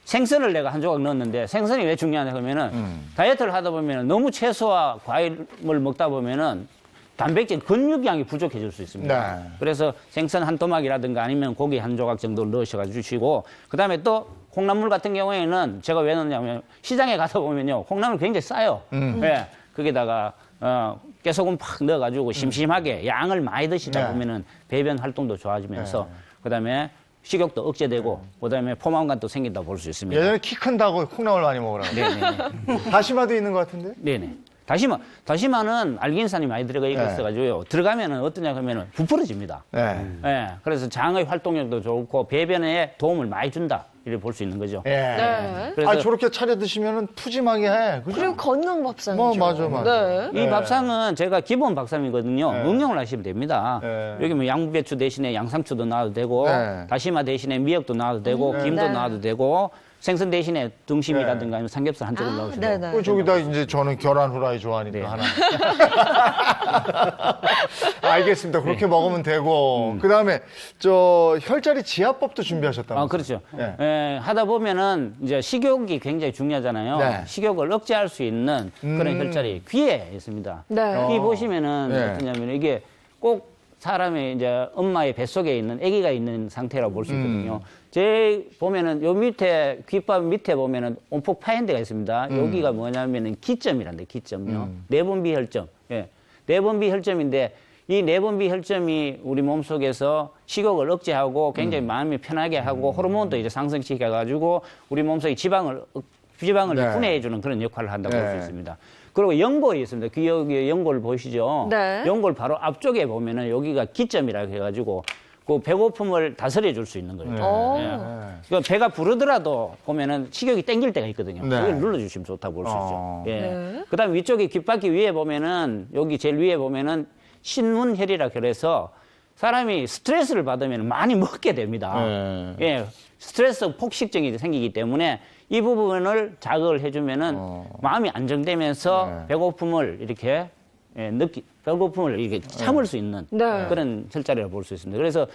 생선을 내가 한 조각 넣었는데 생선이 왜 중요하냐 하면은 다이어트를 하다 보면은 너무 채소와 과일을 먹다 보면은 단백질 근육량이 부족해질 수 있습니다. 네. 그래서 생선 한 토막이라든가 아니면 고기 한 조각 정도를 넣으셔 주시고 그다음에 또 콩나물 같은 경우에는 제가 왜 넣냐면 시장에 가다 보면요 콩나물 굉장히 싸요. 예, 거기다가 깨소금 팍 넣어가지고 심심하게 양을 많이 드시다 네. 보면은 배변 활동도 좋아지면서 그다음에 식욕도 억제되고 그다음에 포만감도 생긴다 볼 수 있습니다. 예전에 키 큰다고 콩나물 많이 먹으라고. 네네. 다시마도 있는 것 같은데? 네네. 다시마는 알긴산이 많이 들어가 있어가지고요. 들어가면은 어떠냐 하면은 부풀어집니다. 네. 예. 그래서 장의 활동력도 좋고 배변에 도움을 많이 준다. 이렇게 볼 수 있는 거죠. 예. 네. 그래서 아, 저렇게 차려 드시면 푸짐하게 해. 그죠? 그리고 건강 밥상이죠. 뭐, 맞아. 네. 이 밥상은 제가 기본 밥상이거든요. 네. 응용을 하시면 됩니다. 네. 여기 뭐 양배추 대신에 양상추도 넣어도 되고, 네. 다시마 대신에 미역도 넣어도 되고, 김도 네. 넣어도 되고, 생선 대신에 등심이라든가 아니면 삼겹살 한쪽을 넣으셔도 네네. 그 저기다 이제 저는 계란 후라이 좋아하니까 네. 하나. 알겠습니다. 그렇게 먹으면 되고. 그 다음에 저 혈자리 지압법도 준비하셨다고. 그렇죠. 네. 예, 하다 보면은 이제 식욕이 굉장히 중요하잖아요. 네. 식욕을 억제할 수 있는 그런 혈자리 귀에 있습니다. 네. 귀 보시면은 네. 어떠냐면 이게 꼭 사람의 이제 엄마의 뱃속에 있는 아기가 있는 상태라고 볼 수 있거든요. 제 보면은 요 밑에 귓밥 밑에 보면은 온폭 파인 데가 있습니다. 여기가 뭐냐면은 기점이란데 기점요. 내분비 혈점. 예. 내분비 혈점인데 이 내분비 혈점이 우리 몸속에서 식욕을 억제하고 굉장히 마음이 편하게 하고 호르몬도 이제 상승시켜 가지고 우리 몸속에 지방을 네. 분해해 주는 그런 역할을 한다고 볼 수 네. 있습니다. 그리고 연골이 있습니다. 귀 여기에 연골 보이시죠? 네. 연골 바로 앞쪽에 보면은 여기가 기점이라고 해가지고 그 배고픔을 다스려 줄 수 있는 거예요. 오. 그 배가 부르더라도 보면은 식욕이 땡길 때가 있거든요. 네. 그걸 눌러주시면 좋다고 볼 수 있죠. 예. 네. 그다음 위쪽에 귓바퀴 위에 보면은 여기 제일 위에 보면은 신문혈이라고 해서 사람이 스트레스를 받으면 많이 먹게 됩니다. 네. 예. 스트레스 폭식증이 생기기 때문에 이 부분을 자극을 해주면은 마음이 안정되면서 네. 배고픔을 이렇게 배고픔을 이렇게 참을 수 있는 네. 그런 혈자리라고 볼 수 있습니다. 그래서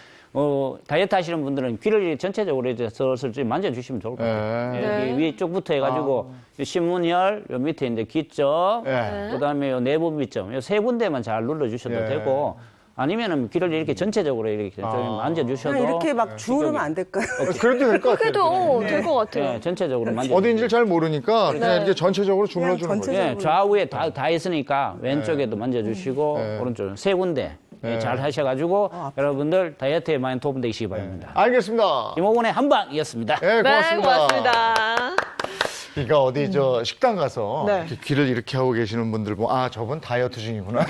다이어트 하시는 분들은 귀를 전체적으로 이제 슬슬 좀 만져주시면 좋을 것 같아요. 네. 예, 네. 여기 위쪽부터 해가지고 요 신문혈, 요 밑에 이제 귀쪽, 네. 그다음에 요 내분비점, 요 세 군데만 잘 눌러주셔도 네. 되고. 아니면은 귀를 이렇게 전체적으로 이렇게 좀 만져주셔도 그냥 이렇게 막 주우르면 안 될까요? 그래도 될 것 같아요. 그래도 될 것 같아요. 예, 전체적으로 만져. 어디인지를 잘 모르니까 그냥 네. 이렇게 전체적으로 주물러주는 그냥 거죠. 전체- 예, 좌우에 다 있으니까 왼쪽에도 만져주시고 네. 오른쪽 세 군데 예, 잘 하셔가지고 여러분들 다이어트에 많이 도움되시기 바랍니다. 알겠습니다. 이모군의 한방이었습니다. 네, 네, 고맙습니다. 고맙습니다. 그러니까 어디 저 식당 가서 네. 이렇게 귀를 이렇게 하고 계시는 분들 보면 아 저분 다이어트 중이구나.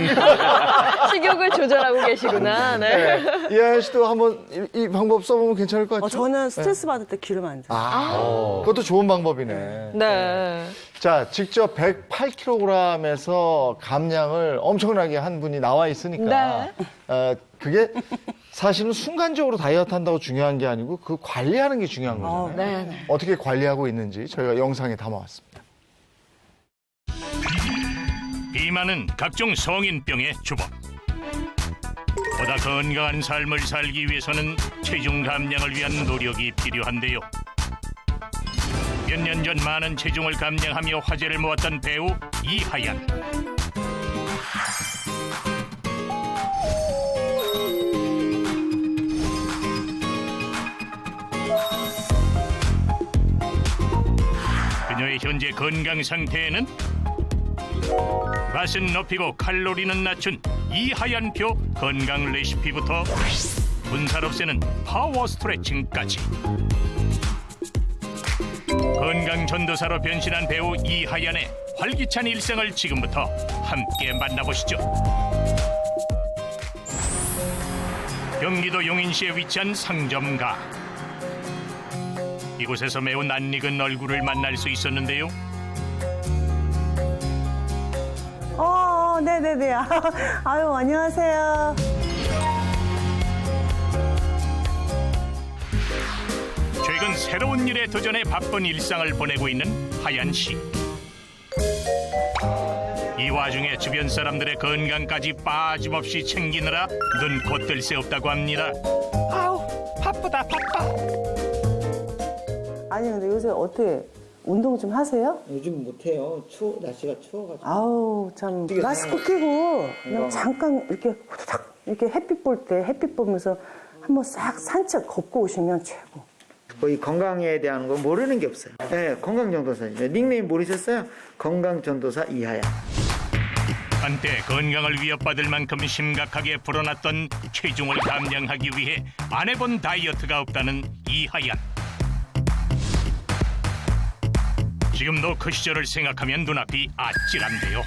식욕을 조절하고 계시구나. 네. 이하연 씨도 한번 이 방법 써보면 괜찮을 것 같아요. 저는 스트레스 받을 때 기름 안 줘. 그것도 좋은 방법이네. 네. 자, 직접 108kg에서 감량을 엄청나게 한 분이 나와 있으니까 그게 사실은 순간적으로 다이어트 한다고 중요한 게 아니고 그 관리하는 게 중요한 거잖아요. 네. 어떻게 관리하고 있는지 저희가 영상에 담아왔습니다. 비만은 각종 성인병의 주범. 보다 건강한 삶을 살기 위해서는 체중 감량을 위한 노력이 필요한데요. 몇 년 전 많은 체중을 감량하며 화제를 모았던 배우 이하연. 그녀의 현재 건강 상태에는 맛은 높이고 칼로리는 낮춘 이하얀표 건강 레시피부터 분살 없애는 파워 스트레칭까지 건강 전도사로 변신한 배우 이하얀의 활기찬 일생을 지금부터 함께 만나보시죠. 경기도 용인시에 위치한 상점가. 이곳에서 매우 낯익은 얼굴을 만날 수 있었는데요. 네네네. 아유, 안녕하세요. 최근 새로운 일에 도전해 바쁜 일상을 보내고 있는 하얀 씨. 이 와중에 주변 사람들의 건강까지 빠짐없이 챙기느라 눈코 뜰 새 없다고 합니다. 아우, 바쁘다 바빠. 아니, 근데 요새 어떻게 운동 좀 하세요? 요즘 못해요. 날씨가 추워가지고. 아우, 참. 마스크 끼고 그냥 잠깐 이렇게 후다닥 이렇게 햇빛 볼 때 햇빛 보면서 한번 싹 산책 걷고 오시면 최고. 거의 건강에 대한 거 모르는 게 없어요. 네, 건강전도사죠. 닉네임 모르셨어요? 건강전도사 이하야. 한때 건강을 위협받을 만큼 심각하게 불어났던 체중을 감량하기 위해 안 해본 다이어트가 없다는 이하얀. 지금도 그 시절을 생각하면 눈앞이 아찔한데요.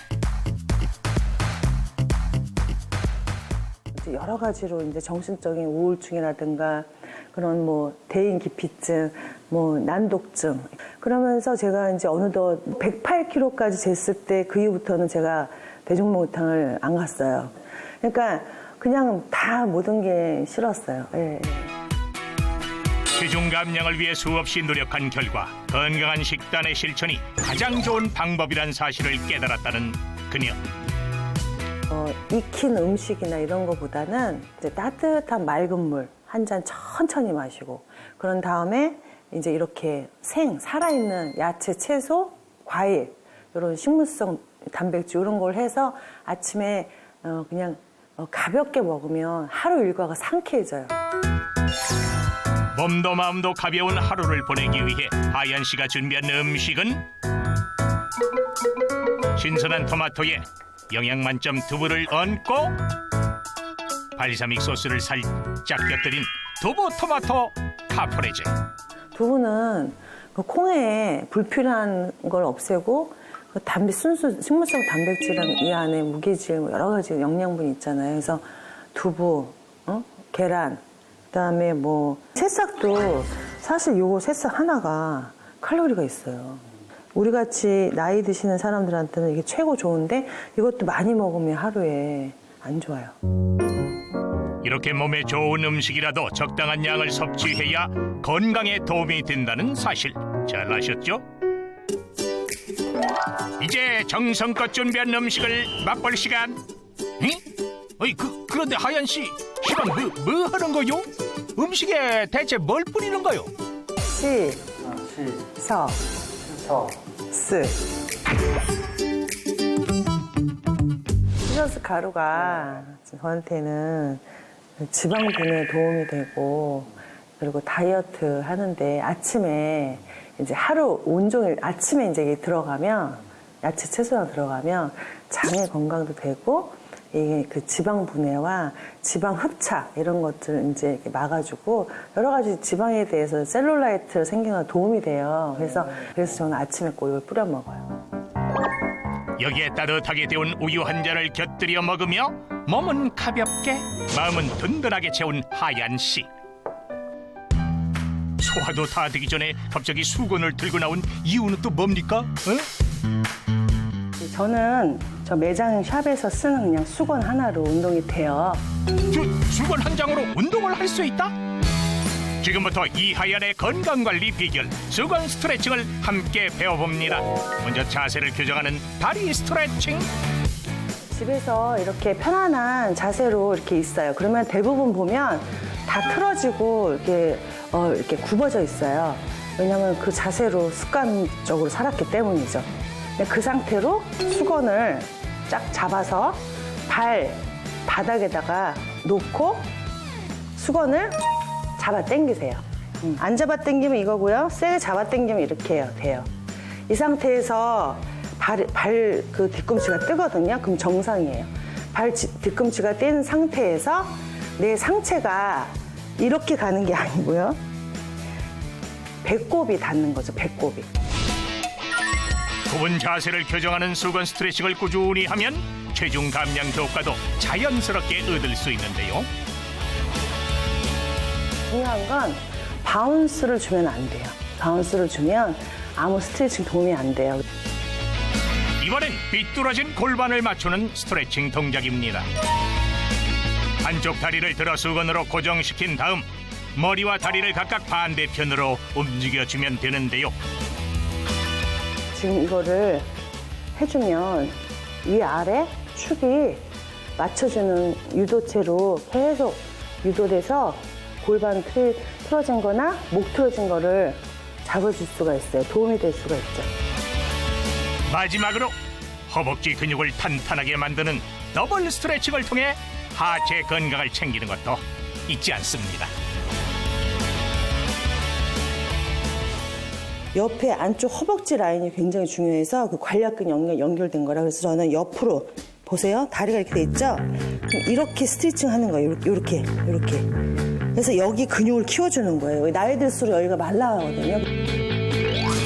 이제 여러 가지로 이제 정신적인 우울증이라든가 그런 뭐 대인기피증, 뭐 난독증 그러면서 제가 이제 어느덧 108kg까지 쟀을 때 그 이후부터는 제가 대중목욕탕을 안 갔어요. 그러니까 그냥 다 모든 게 싫었어요. 예. 체중 감량을 위해 수없이 노력한 결과 건강한 식단의 실천이 가장 좋은 방법이란 사실을 깨달았다는 그녀. 익힌 음식이나 이런 거보다는 이제 따뜻한 맑은 물 한 잔 천천히 마시고 그런 다음에 이제 이렇게 살아있는 야채, 채소, 과일 이런 식물성 단백질 이런 걸 해서 아침에 그냥 가볍게 먹으면 하루 일과가 상쾌해져요. 몸도 마음도 가벼운 하루를 보내기 위해 하얀 씨가 준비한 음식은 신선한 토마토에 영양 만점 두부를 얹고 발사믹 소스를 살짝 곁들인 두부 토마토 카프레제. 두부는 그 콩에 불필요한 걸 없애고 그 식물성 단백질이랑 이 안에 무기질 뭐 여러 가지 영양분이 있잖아요. 그래서 두부, 계란, 그다음에 뭐 새싹도 사실 요거 새싹 하나가 칼로리가 있어요. 우리 같이 나이 드시는 사람들한테는 이게 최고 좋은데 이것도 많이 먹으면 하루에 안 좋아요. 이렇게 몸에 좋은 음식이라도 적당한 양을 섭취해야 건강에 도움이 된다는 사실 잘 아셨죠? 이제 정성껏 준비한 음식을 맛볼 시간. 응? 어이, 그런데 하얀 씨, 시방 뭐 하는 거요? 음식에 대체 뭘 뿌리는 거요? 스. 시저스 가루가 저한테는 지방 분해에 도움이 되고 그리고 다이어트 하는데 아침에 이제 하루 온종일 아침에 이제 이게 들어가면 야채 채소랑 들어가면 장의 건강도 되고 이게 그 지방 분해와 지방 흡착 이런 것들 이제 이렇게 막아주고 여러 가지 지방에 대해서 셀룰라이트 생기는 도움이 돼요. 그래서 저는 아침에 꼭 이걸 뿌려 먹어요. 여기에 따뜻하게 데운 우유 한 잔을 곁들여 먹으며 몸은 가볍게 마음은 든든하게 채운 하얀 씨. 소화도 다 되기 전에 갑자기 수건을 들고 나온 이유는 또 뭡니까? 저는 저 매장 샵에서 쓰는 그냥 수건 하나로 운동이 돼요. 수건 한 장으로 운동을 할 수 있다? 지금부터 이하얀의 건강관리 비결 수건 스트레칭을 함께 배워봅니다. 먼저 자세를 교정하는 다리 스트레칭. 집에서 이렇게 편안한 자세로 이렇게 있어요. 그러면 대부분 보면 다 틀어지고 이렇게 굽어져 있어요. 왜냐하면 그 자세로 습관적으로 살았기 때문이죠. 그 상태로 수건을 쫙 잡아서 바닥에다가 놓고 수건을 잡아 당기세요. 안 잡아 당기면 이거고요. 세게 잡아 당기면 이렇게 해요. 돼요. 이 상태에서 그 뒤꿈치가 뜨거든요. 그럼 정상이에요. 뒤꿈치가 뗀 상태에서 내 상체가 이렇게 가는 게 아니고요. 배꼽이 닿는 거죠. 배꼽이. 굽은 자세를 교정하는 수건 스트레칭을 꾸준히 하면 체중 감량 효과도 자연스럽게 얻을 수 있는데요. 중요한 건 바운스를 주면 안 돼요. 바운스를 주면 아무 스트레칭 도움이 안 돼요. 이번엔 삐뚤어진 골반을 맞추는 스트레칭 동작입니다. 한쪽 다리를 들어 수건으로 고정시킨 다음 머리와 다리를 각각 반대편으로 움직여주면 되는데요. 지금 이거를 해주면 위아래 축이 맞춰주는 유도체로 계속 유도돼서 골반 틀어진 거나 목 틀어진 거를 잡아줄 수가 있어요. 도움이 될 수가 있죠. 마지막으로 허벅지 근육을 탄탄하게 만드는 더블 스트레칭을 통해 하체 건강을 챙기는 것도 잊지 않습니다. 옆에 안쪽 허벅지 라인이 굉장히 중요해서 그 관략근 연결된 거라 그래서 저는 옆으로 보세요. 다리가 이렇게 돼 있죠? 그럼 이렇게 스트레칭 하는 거예요. 이렇게. 그래서 여기 근육을 키워주는 거예요. 나이 들수록 여기가 말라가거든요.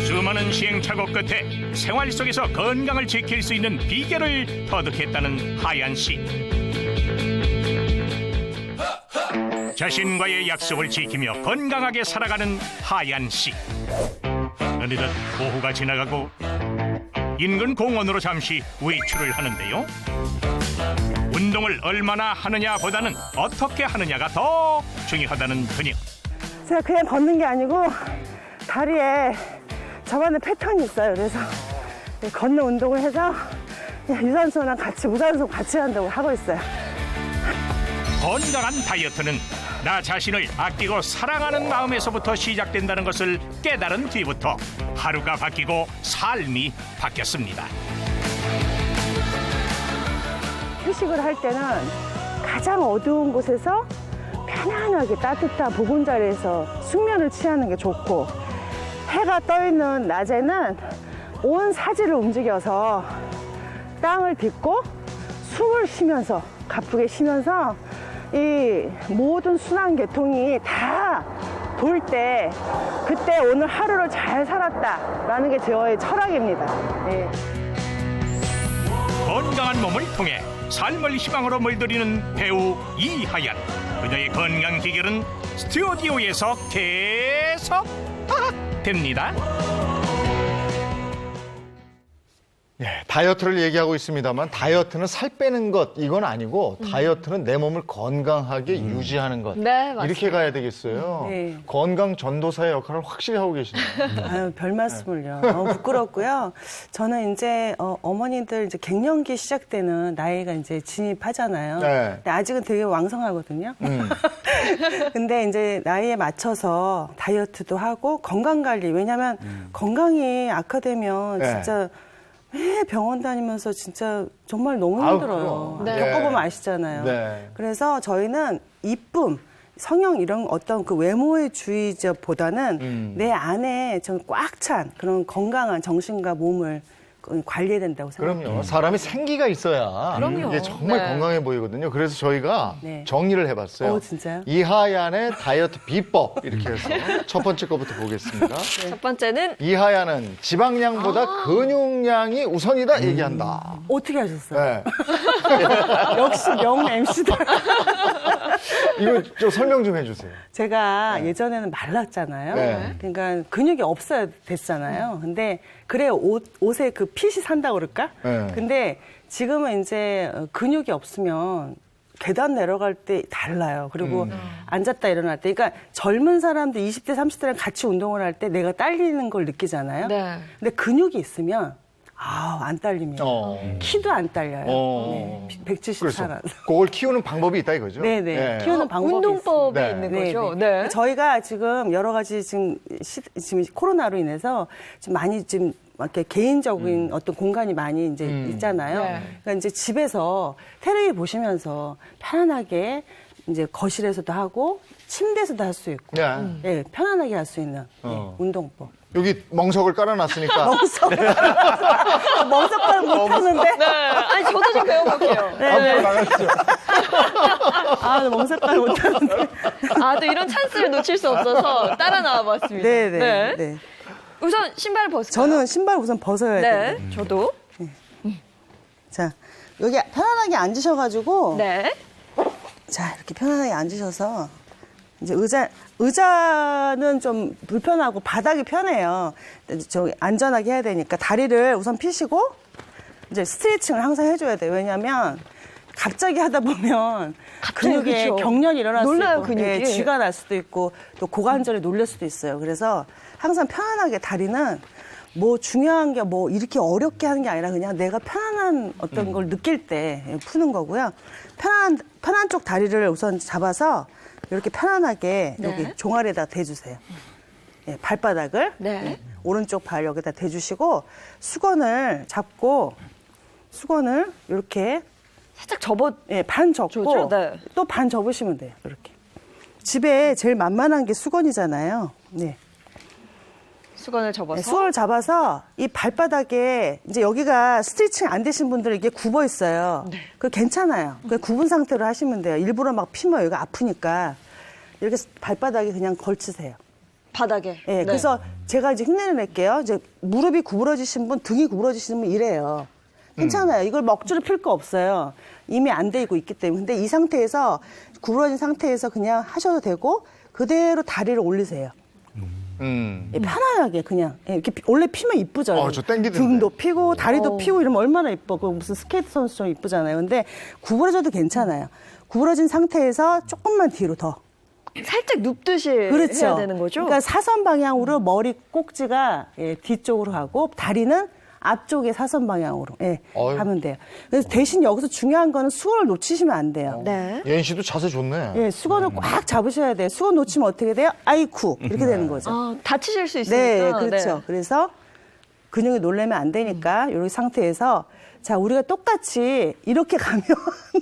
수많은 시행착오 끝에 생활 속에서 건강을 지킬 수 있는 비결을 터득했다는 하얀 씨. 자신과의 약속을 지키며 건강하게 살아가는 하얀 씨. 어느덧 오후가 지나가고 인근 공원으로 잠시 외출을 하는데요. 운동을 얼마나 하느냐보다는 어떻게 하느냐가 더 중요하다는 그녀. 제가 그냥 걷는 게 아니고 다리에 저만의 패턴이 있어요. 그래서 걷는 운동을 해서 그냥 유산소랑 같이 무산소 같이 한다고 하고 있어요. 건강한 다이어트는 나 자신을 아끼고 사랑하는 마음에서부터 시작된다는 것을 깨달은 뒤부터 하루가 바뀌고 삶이 바뀌었습니다. 휴식을 할 때는 가장 어두운 곳에서 편안하게 따뜻한 보금자리에서 숙면을 취하는 게 좋고, 해가 떠 있는 낮에는 온 사지를 움직여서 땅을 딛고 숨을 쉬면서 가쁘게 쉬면서 이 모든 순환계통이 다 돌 때 그때 오늘 하루를 잘 살았다라는 게 저의 철학입니다. 예. 건강한 몸을 통해 삶을 희망으로 물들이는 배우 이하연. 그녀의 건강 비결은 스튜디오에서 계속 됩니다. 예, 다이어트를 얘기하고 있습니다만 다이어트는 살 빼는 것 이건 아니고 다이어트는 내 몸을 건강하게 유지하는 것. 네, 맞습니다. 이렇게 가야 되겠어요. 네. 건강 전도사의 역할을 확실히 하고 계시네요. 아유, 별 말씀을요. 너무 부끄럽고요. 저는 이제 어머니들 이제 갱년기 시작되는 나이가 이제 진입하잖아요. 네. 근데 아직은 되게 왕성하거든요. 근데 이제 나이에 맞춰서 다이어트도 하고 건강 관리. 왜냐하면 건강이 악화되면 네. 진짜 매 병원 다니면서 진짜 정말 너무 아우, 힘들어요. 그럼. 네. 겪어보면 아시잖아요. 네. 그래서 저희는 이쁨, 성형 이런 어떤 그 외모의 주의보다는 내 안에 좀 꽉 찬 그런 건강한 정신과 몸을 관리해야 된다고 생각해요. 그럼요. 사람이 생기가 있어야 그럼요. 이게 정말 네. 건강해 보이거든요. 그래서 저희가 네. 정리를 해봤어요. 진짜요? 이하얀의 다이어트 비법 이렇게 해서 첫 번째 거부터 보겠습니다. 첫 번째는 이하얀은 지방량보다 근육량이 우선이다 얘기한다. 어떻게 하셨어요? 네. 역시 명 MC다. 이거 좀 설명 좀 해주세요. 제가 예전에는 말랐잖아요. 네. 그러니까 근육이 없어야 됐잖아요. 근데 그래 옷에 그 핏이 산다고 그럴까? 네. 근데 지금은 이제 근육이 없으면 계단 내려갈 때 달라요. 그리고 앉았다 일어날 때. 그러니까 젊은 사람들 20대, 30대랑 같이 운동을 할 때 내가 딸리는 걸 느끼잖아요. 네. 근데 근육이 있으면 안 딸립니다. 키도 안 딸려요. 네, 174가. 그래서 그걸 키우는 방법이 있다 이거죠? 네네. 키우는 방법이 운동법이 네. 있는 네, 거죠. 네. 네. 저희가 지금 여러 가지 지금 코로나로 인해서 지금 많이 지금 이렇게 개인적인 어떤 공간이 많이 이제 있잖아요. 네. 그러니까 이제 집에서 테레비 보시면서 편안하게 이제 거실에서도 하고 침대에서도 할 수 있고, 네. 예, 편안하게 할 수 있는 운동법. 여기 멍석을 깔아놨으니까 멍석까지 못하는데. 네. 아니, 저도 좀 배워볼게요. 앞으로 나가시죠. 멍석까지 못하는데. 아, 또 이런 찬스를 놓칠 수 없어서 따라 나와봤습니다. 네네. 네. 우선 신발을 벗을까요? 저는 신발 우선 벗어야 돼요. 네, 저도. 자, 여기 편안하게 앉으셔가지고. 네. 자, 이렇게 편안하게 앉으셔서 이제 의자는 좀 불편하고 바닥이 편해요. 저 안전하게 해야 되니까 다리를 우선 펴시고 이제 스트레칭을 항상 해줘야 돼요. 왜냐하면 갑자기 하다 보면 근육에 그쵸. 경련이 일어날 수 놀라요, 있고 근육이. 예, 쥐가 날 수도 있고 또 고관절이 놀랄 수도 있어요. 그래서 항상 편안하게 다리는 뭐 중요한 게 뭐 이렇게 어렵게 하는 게 아니라 그냥 내가 편안한 어떤 걸 느낄 때 푸는 거고요. 편한 쪽 다리를 우선 잡아서 이렇게 편안하게 네. 여기 종아리에다 대주세요. 예, 발바닥을 네. 오른쪽 발 여기다 대주시고 수건을 잡고 수건을 이렇게 살짝 접어. 예, 반 접고 좋죠? 네. 또 반 접으시면 돼요. 이렇게. 집에 제일 만만한 게 수건이잖아요. 네. 수건을 접어서. 네, 수건을 잡아서 이 발바닥에 이제 여기가 스트레칭 안 되신 분들은 이게 굽어 있어요. 그 괜찮아요. 그 굽은 상태로 하시면 돼요. 일부러 막 피면 여기가 아프니까 이렇게 발바닥에 그냥 걸치세요. 바닥에. 예, 네. 그래서 제가 이제 흉내를 낼게요. 이제 무릎이 구부러지신 분, 등이 구부러지신 분 이래요. 괜찮아요. 이걸 억지로 필 거 없어요. 이미 안 돼 있고 있기 때문에. 근데 이 상태에서 구부러진 상태에서 그냥 하셔도 되고 그대로 다리를 올리세요. 예, 편안하게 그냥 예, 이렇게 원래 피면 이쁘죠. 저 땡기던데. 등도 피고 다리도 피고 이러면 얼마나 이뻐. 그 무슨 스케이트 선수처럼 이쁘잖아요. 근데 구부러져도 괜찮아요. 구부러진 상태에서 조금만 뒤로 더. 살짝 눕듯이 그렇죠. 해야 되는 거죠? 그러니까 사선 방향으로 머리 꼭지가 예, 뒤쪽으로 가고 다리는 앞쪽에 사선 방향으로 예, 어휴. 하면 돼요. 그래서 대신 여기서 중요한 거는 수건을 놓치시면 안 돼요. 네. 예인 씨도 자세 좋네. 예, 수건을 꽉 잡으셔야 돼요. 수건 놓치면 어떻게 돼요? 아이쿠 이렇게 되는 거죠. 아, 다치실 수 있으니까. 네, 그렇죠. 네. 그래서 근육이 놀래면 안 되니까 이런 상태에서 자 우리가 똑같이 이렇게 가면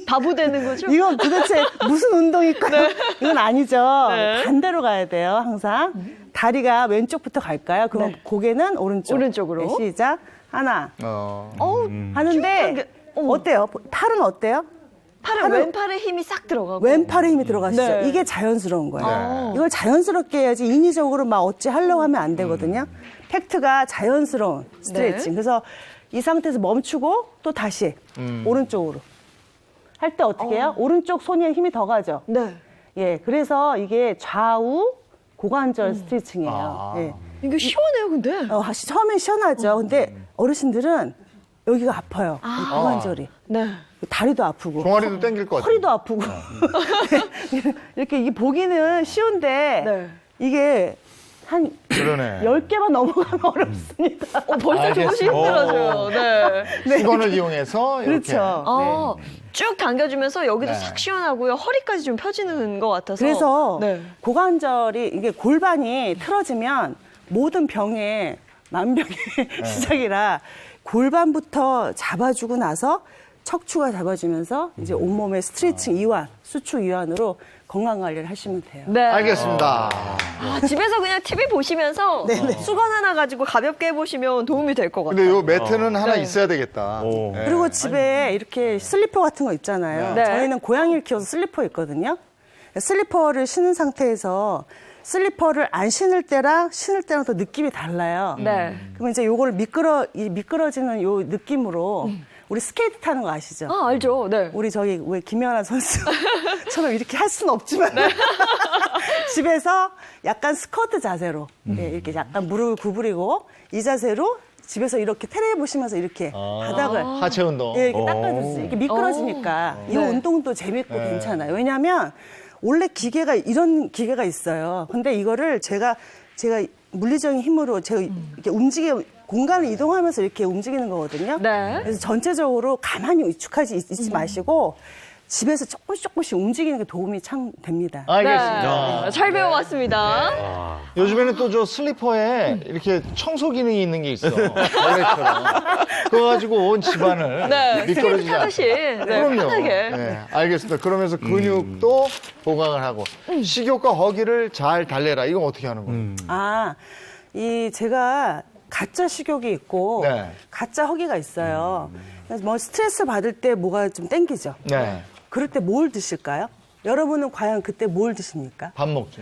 바보 되는 거죠? 이건 도대체 무슨 운동일까요? 이건 아니죠. 네. 반대로 가야 돼요, 항상. 다리가 왼쪽부터 갈까요? 그럼 네. 고개는 오른쪽. 오른쪽으로. 네, 시작. 하나. 어우, 하는데 게- 어머. 어때요? 팔은 어때요? 팔은 왼팔에 힘이 싹 들어가고. 왼팔에 힘이 들어가시죠? 네. 이게 자연스러운 거예요. 네. 이걸 자연스럽게 해야지 인위적으로 막 어찌 하려고 하면 안 되거든요. 팩트가 자연스러운 스트레칭. 네. 그래서 이 상태에서 멈추고 또 다시 오른쪽으로. 할 때 어떻게 해요? 오른쪽 손에 힘이 더 가죠? 네. 예, 그래서 이게 좌우 고관절 스트레칭이에요. 예. 이거 시원해요, 근데. 처음엔 시원하죠. 근데 어르신들은 여기가 아파요. 이 고관절이. 네. 다리도 아프고. 종아리도 땡길 것 같아요. 허리도 아프고. 이렇게 이게 보기는 쉬운데 네. 이게 한 그러네. 10개만 넘어가면 어렵습니다. 벌써 조금씩 힘들어져요. 네. 수건을 이용해서 이렇게. 그렇죠. 아, 쭉 당겨주면서 여기도 네. 싹 시원하고요. 허리까지 좀 펴지는 것 같아서. 그래서 네. 고관절이 이게 골반이 틀어지면 모든 병의 만병의 시작이라 골반부터 잡아주고 나서 척추가 잡아주면서 이제 온몸의 스트레칭 이완, 수축 이완으로 건강 관리를 하시면 돼요. 네. 알겠습니다. 아, 집에서 그냥 TV 보시면서 수건 하나 가지고 가볍게 해보시면 도움이 될 것 같아요. 근데 요 매트는 하나 네. 있어야 되겠다. 네. 그리고 집에 이렇게 슬리퍼 같은 거 있잖아요. 네. 저희는 고양이를 키워서 슬리퍼 있거든요. 슬리퍼를 신은 상태에서 슬리퍼를 안 신을 때랑 신을 때랑 또 느낌이 달라요. 네. 그러면 이제 요걸 미끄러지는 요 느낌으로 우리 스케이트 타는 거 아시죠? 아, 알죠. 네. 우리 저기 왜 김연아 선수처럼 이렇게 할 수는 없지만 집에서 약간 스쿼트 자세로 예, 이렇게 약간 무릎을 구부리고 이 자세로 집에서 이렇게 테레비 보시면서 이렇게 바닥을 하체 운동. 예, 이렇게 닦아줬어요. 이렇게 미끄러지니까 이 네. 운동도 재밌고 괜찮아요. 왜냐하면 원래 기계가 이런 기계가 있어요. 근데 이거를 제가 물리적인 힘으로 제가 이렇게 공간을 이동하면서 이렇게 움직이는 거거든요. 네. 그래서 전체적으로 가만히 위축하지 있지 마시고 집에서 조금씩 움직이는 게 도움이 참 됩니다. 알겠습니다. 네. 잘 배워왔습니다. 요즘에는 또 저 슬리퍼에 이렇게 청소 기능이 있는 게 있어. 원래처럼. 그거 가지고 온 집안을 네. 스케이트 미끄러지지 타듯이. 않게. 네, 그럼요. 편하게. 네, 알겠습니다. 그러면서 근육도 보강을 하고 식욕과 허기를 잘 달래라. 이건 어떻게 하는 거예요? 제가 가짜 식욕이 있고 네. 가짜 허기가 있어요. 그래서 뭐 스트레스 받을 때 뭐가 좀 땡기죠. 네. 그럴 때 뭘 드실까요? 여러분은 과연 그때 뭘 드십니까? 밥 먹지.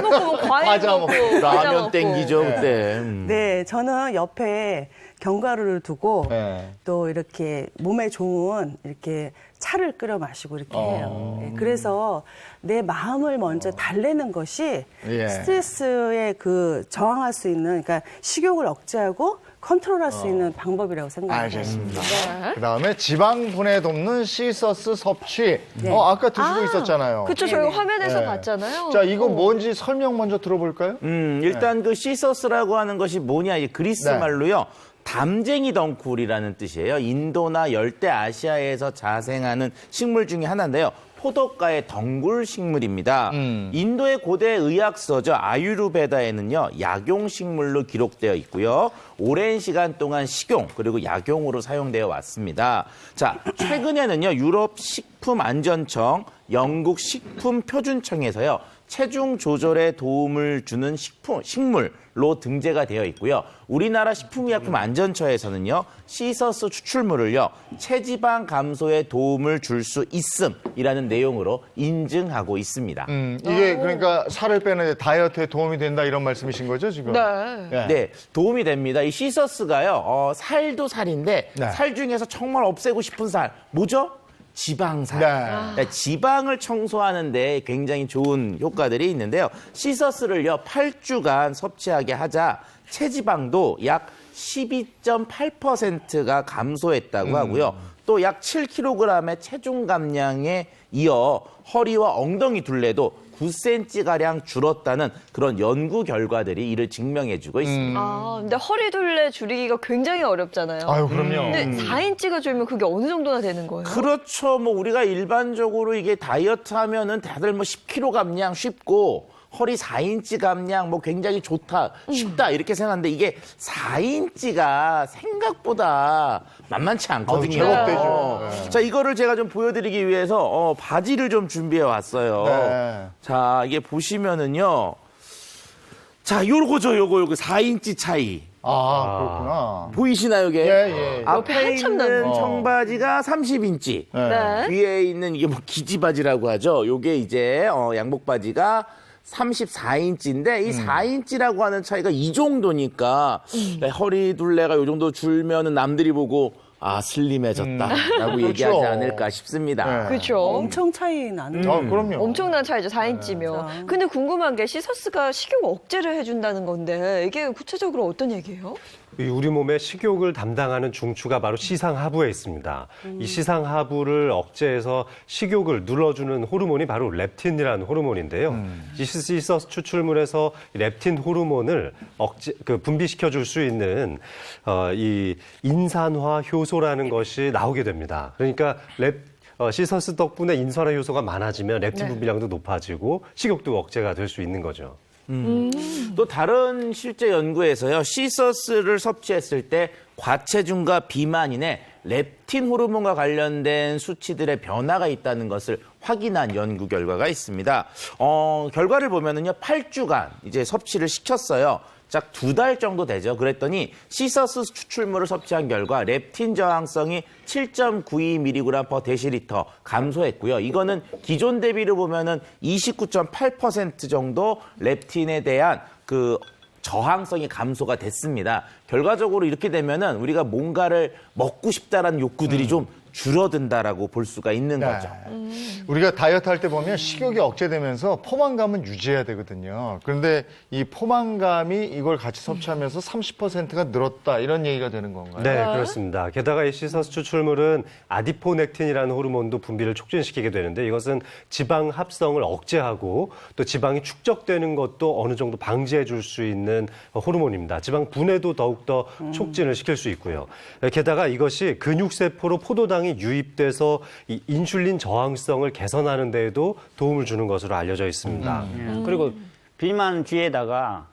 먹고 과일 과자 먹고, 먹고, 과자 라면 먹고. 땡기죠 그때. 네, 저는 옆에 견과류를 두고 네. 또 이렇게 몸에 좋은 이렇게 차를 끓여 마시고 이렇게 해요. 예, 그래서 내 마음을 먼저 달래는 것이 예. 스트레스에 그 저항할 수 있는, 그러니까 식욕을 억제하고 컨트롤할 수 있는 방법이라고 생각해요. 알겠습니다. 그다음에 지방 분해 돕는 시서스 섭취. 네. 아까 드시고 있었잖아요. 그쵸, 저희가 화면에서 네. 봤잖아요. 자, 이거 뭔지 설명 먼저 들어볼까요? 일단 그 시서스라고 하는 것이 뭐냐, 이 그리스 네. 말로요. 담쟁이 덩쿨이라는 뜻이에요. 인도나 열대 아시아에서 자생하는 식물 중에 하나인데요. 포도과의 덩굴 식물입니다. 인도의 고대 의학서죠. 아유르베다에는요. 약용식물로 기록되어 있고요. 오랜 시간 동안 식용 그리고 약용으로 사용되어 왔습니다. 자, 최근에는요. 유럽 식품안전청, 영국 식품표준청에서요. 체중 조절에 도움을 주는 식물로 등재가 되어 있고요. 우리나라 식품의약품안전처에서는요. 시서스 추출물을요. 체지방 감소에 도움을 줄 수 있음이라는 내용으로 인증하고 있습니다. 이게 그러니까 살을 빼는데 다이어트에 도움이 된다 이런 말씀이신 거죠, 지금? 네. 네, 도움이 됩니다. 이 시서스가요. 살도 살인데 네. 살 중에서 정말 없애고 싶은 살 뭐죠? 지방살. 네. 네, 지방을 청소하는 데 굉장히 좋은 효과들이 있는데요. 시서스를요 8주간 섭취하게 하자 체지방도 약 12.8%가 감소했다고 하고요. 또 약 7kg의 체중 감량에 이어 허리와 엉덩이 둘레도 9cm가량 줄었다는 그런 연구 결과들이 이를 증명해주고 있습니다. 근데 허리둘레 줄이기가 굉장히 어렵잖아요. 아유, 그럼요. 근데 4인치가 줄면 그게 어느 정도나 되는 거예요? 그렇죠. 뭐 우리가 일반적으로 이게 다이어트 하면은 다들 뭐 10kg 감량 쉽고 허리 4인치 감량 뭐 굉장히 좋다, 쉽다 이렇게 생각하는데 이게 4인치가 생각보다 만만치 않거든요. 제법 되죠. 네. 자, 이거를 제가 좀 보여드리기 위해서 바지를 좀 준비해 왔어요. 네. 자, 이게 보시면은요. 자, 요거죠, 요거 4인치 차이. 그렇구나. 보이시나요, 이게? 예. 옆에 앞에 한참 있는 넓은 청바지가 30인치. 네. 뒤에 있는 이게 뭐 기지바지라고 하죠. 요게 이제 양복바지가 34인치인데 이 4인치라고 하는 차이가 이 정도니까 허리 둘레가 요 정도 줄면은 남들이 보고 슬림해졌다라고 얘기하지 그렇죠. 않을까 싶습니다. 네. 그렇죠. 엄청 차이 나는. 그럼요. 엄청난 차이죠, 4인치면. 근데 궁금한 게 시서스가 식욕 억제를 해준다는 건데 이게 구체적으로 어떤 얘기예요? 이 우리 몸의 식욕을 담당하는 중추가 바로 시상하부에 있습니다. 이 시상하부를 억제해서 식욕을 눌러주는 호르몬이 바로 렙틴이라는 호르몬인데요. 이 시서스 추출물에서 이 렙틴 호르몬을 분비시켜줄 수 있는 이 인산화 효소라는 것이 나오게 됩니다. 그러니까 시서스 덕분에 인산화 효소가 많아지면 렙틴 분비량도 높아지고 식욕도 억제가 될 수 있는 거죠. 또 다른 실제 연구에서요. 시서스를 섭취했을 때 과체중과 비만인의 렙틴 호르몬과 관련된 수치들의 변화가 있다는 것을 확인한 연구 결과가 있습니다. 결과를 보면은요. 8주간 이제 섭취를 시켰어요. 약 2달 정도 되죠. 그랬더니 시서스 추출물을 섭취한 결과 렙틴 저항성이 7.92mg/dL 감소했고요. 이거는 기존 대비로 보면은 29.8% 정도 렙틴에 대한 그 저항성이 감소가 됐습니다. 결과적으로 이렇게 되면은 우리가 뭔가를 먹고 싶다라는 욕구들이 좀 줄어든다라고 볼 수가 있는 거죠. 우리가 다이어트 할 때 보면 식욕이 억제되면서 포만감은 유지해야 되거든요. 그런데 이 포만감이 이걸 같이 섭취하면서 30%가 늘었다 이런 얘기가 되는 건가요? 네, 그렇습니다. 게다가 이 시서스 추출물은 아디포넥틴이라는 호르몬도 분비를 촉진시키게 되는데 이것은 지방 합성을 억제하고 또 지방이 축적되는 것도 어느 정도 방지해 줄 수 있는 호르몬입니다. 지방 분해도 더욱더 촉진을 시킬 수 있고요. 게다가 이것이 근육세포로 포도당이 유입돼서 이 인슐린 저항성을 개선하는 데에도 도움을 주는 것으로 알려져 있습니다. 그리고 비만주에다가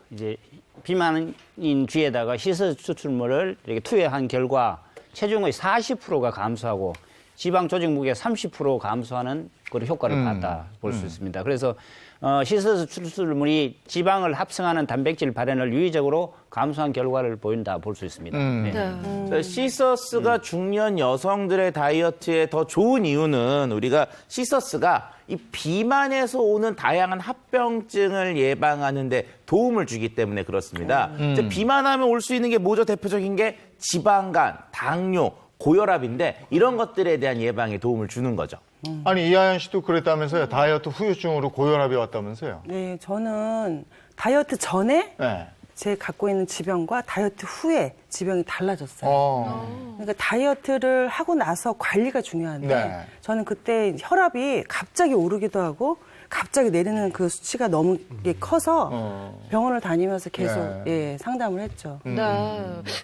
시서스 추출물을 이렇게 투여한 결과 체중의 40%가 감소하고 지방 조직 무게 30% 감소하는 그런 효과를 봤다 볼 수 있습니다. 그래서 시서스 추출물이 지방을 합성하는 단백질 발현을 유의적으로 감소한 결과를 보인다 볼 수 있습니다. 네. 시서스가 중년 여성들의 다이어트에 더 좋은 이유는 우리가 시서스가 이 비만에서 오는 다양한 합병증을 예방하는 데 도움을 주기 때문에 그렇습니다. 이제 비만하면 올 수 있는 게 뭐죠? 대표적인 게 지방간, 당뇨, 고혈압인데 이런 것들에 대한 예방에 도움을 주는 거죠. 아니 이하연 씨도 그랬다면서요. 다이어트 후유증으로 고혈압이 왔다면서요. 네, 저는 다이어트 전에 네. 제 갖고 있는 지병과 다이어트 후에 지병이 달라졌어요. 그러니까 다이어트를 하고 나서 관리가 중요한데 네. 저는 그때 혈압이 갑자기 오르기도 하고 갑자기 내리는 그 수치가 너무 이게 커서 병원을 다니면서 계속 네. 상담을 했죠. 네.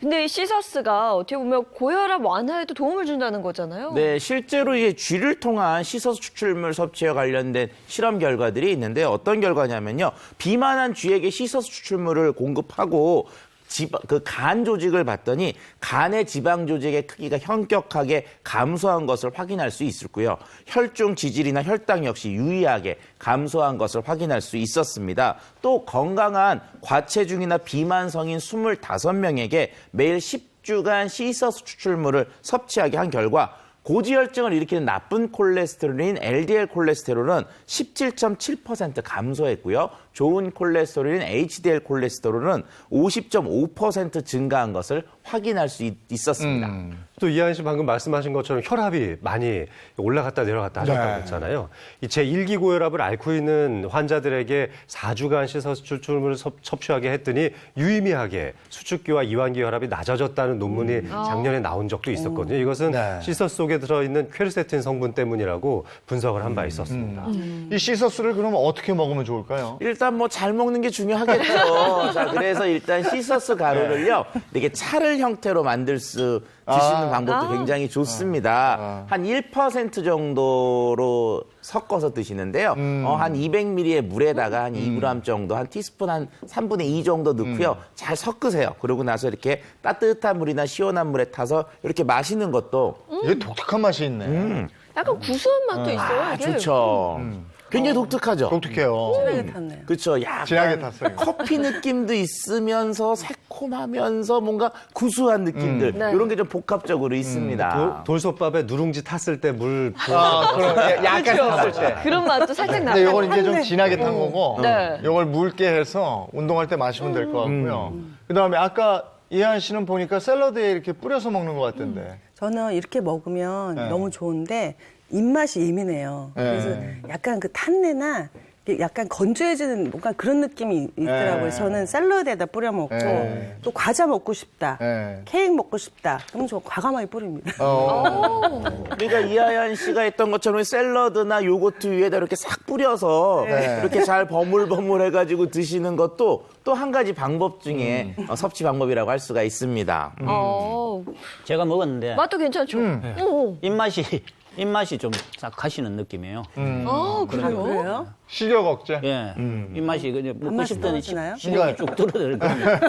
근데 이 시서스가 어떻게 보면 고혈압 완화에도 도움을 준다는 거잖아요. 네, 실제로 이게 쥐를 통한 시서스 추출물 섭취와 관련된 실험 결과들이 있는데 어떤 결과냐면요. 비만한 쥐에게 시서스 추출물을 공급하고 그 간 조직을 봤더니 간의 지방 조직의 크기가 현격하게 감소한 것을 확인할 수 있었고요. 혈중 지질이나 혈당 역시 유의하게 감소한 것을 확인할 수 있었습니다. 또 건강한 과체중이나 비만 성인 25명에게 매일 10주간 시서스 추출물을 섭취하게 한 결과 고지혈증을 일으키는 나쁜 콜레스테롤인 LDL 콜레스테롤은 17.7% 감소했고요. 좋은 콜레스테롤인 HDL 콜레스테롤은 50.5% 증가한 것을 확인할 수 있었습니다. 또 이하연 씨 방금 말씀하신 것처럼 혈압이 많이 올라갔다 내려갔다 하셨다고 네. 했잖아요. 이 제1기 고혈압을 앓고 있는 환자들에게 4주간 시서스 추출물을 섭취하게 했더니 유의미하게 수축기와 이완기 혈압이 낮아졌다는 논문이 작년에 나온 적도 있었거든요. 이것은 네. 시서스 속에 들어있는 퀘르세틴 성분 때문이라고 분석을 한 바 있었습니다. 이 시서스를 그럼 어떻게 먹으면 좋을까요? 일단 뭐 잘 먹는 게 중요하겠죠. 자, 그래서 일단 시서스 가루를요. 이렇게 차를 형태로 만들 수 드시는 방법도 굉장히 좋습니다. 한 1% 정도로 섞어서 드시는데요. 한 200ml의 물에다가 한 2g 정도, 한 티스푼 한 3분의 2 정도 넣고요. 잘 섞으세요. 그러고 나서 이렇게 따뜻한 물이나 시원한 물에 타서 이렇게 마시는 것도 이게 독특한 맛이 있네. 약간 구수한 맛도 있어요. 이게. 좋죠. 굉장히 독특하죠. 독특해요. 진하게 탔네요. 그렇죠. 약간 진하게 탔어요. 커피 느낌도 있으면서 새콤하면서 뭔가 구수한 느낌들 네. 이런 게 좀 복합적으로 있습니다. 돌솥밥에 누룽지 탔을 때 물 그럼 약간 탔을 때. 그런 맛도 살짝 근데 나요. 요걸 이제 좀 진하게 탄 거고 네. 요걸 묽게 해서 운동할 때 마시면 될 것 같고요. 그다음에 아까 이하연 씨는 보니까 샐러드에 이렇게 뿌려서 먹는 것 같던데. 저는 이렇게 먹으면 네. 너무 좋은데 입맛이 예민해요. 그래서 약간 그 탄내나 약간 건조해지는 뭔가 그런 느낌이 있더라고요. 네. 저는 샐러드에다 뿌려 먹고 네. 또 과자 먹고 싶다. 네. 케이크 먹고 싶다. 그럼 저 과감하게 뿌립니다. 그러니까 이하연 씨가 했던 것처럼 샐러드나 요거트 위에다 이렇게 싹 뿌려서 네. 이렇게 잘 버물버물 해가지고 드시는 것도 또 한 가지 방법 중에 섭취 방법이라고 할 수가 있습니다. 제가 먹었는데 맛도 괜찮죠? 오. 입맛이 좀 싹 가시는 느낌이에요. 그래요? 그래요? 식욕 억제. 예, 입맛이 그냥 먹고 입맛이 싶더니 떨어지나요? 식욕이 쭉 떨어질 겁니다.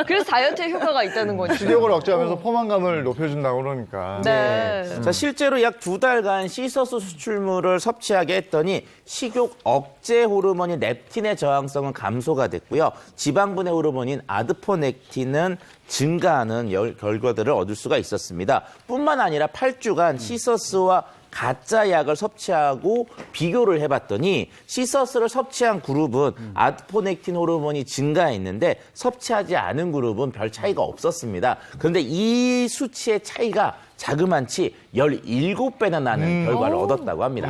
그래서 다이어트에 효과가 있다는 거죠. 식욕을 억제하면서 포만감을 높여준다고 그러니까. 네. 자, 실제로 약 2달간 시서스 수출물을 섭취하게 했더니 식욕 억제 호르몬인 렙틴의 저항성은 감소가 됐고요. 지방분해 호르몬인 아드포넥틴은 증가하는 결과들을 얻을 수가 있었습니다. 뿐만 아니라 8주간 시서스와 가짜 약을 섭취하고 비교를 해봤더니 시서스를 섭취한 그룹은 아드포넥틴 호르몬이 증가했는데 섭취하지 않은 그룹은 별 차이가 없었습니다. 그런데 이 수치의 차이가 자그만치 17배나 나는 결과를 얻었다고 합니다.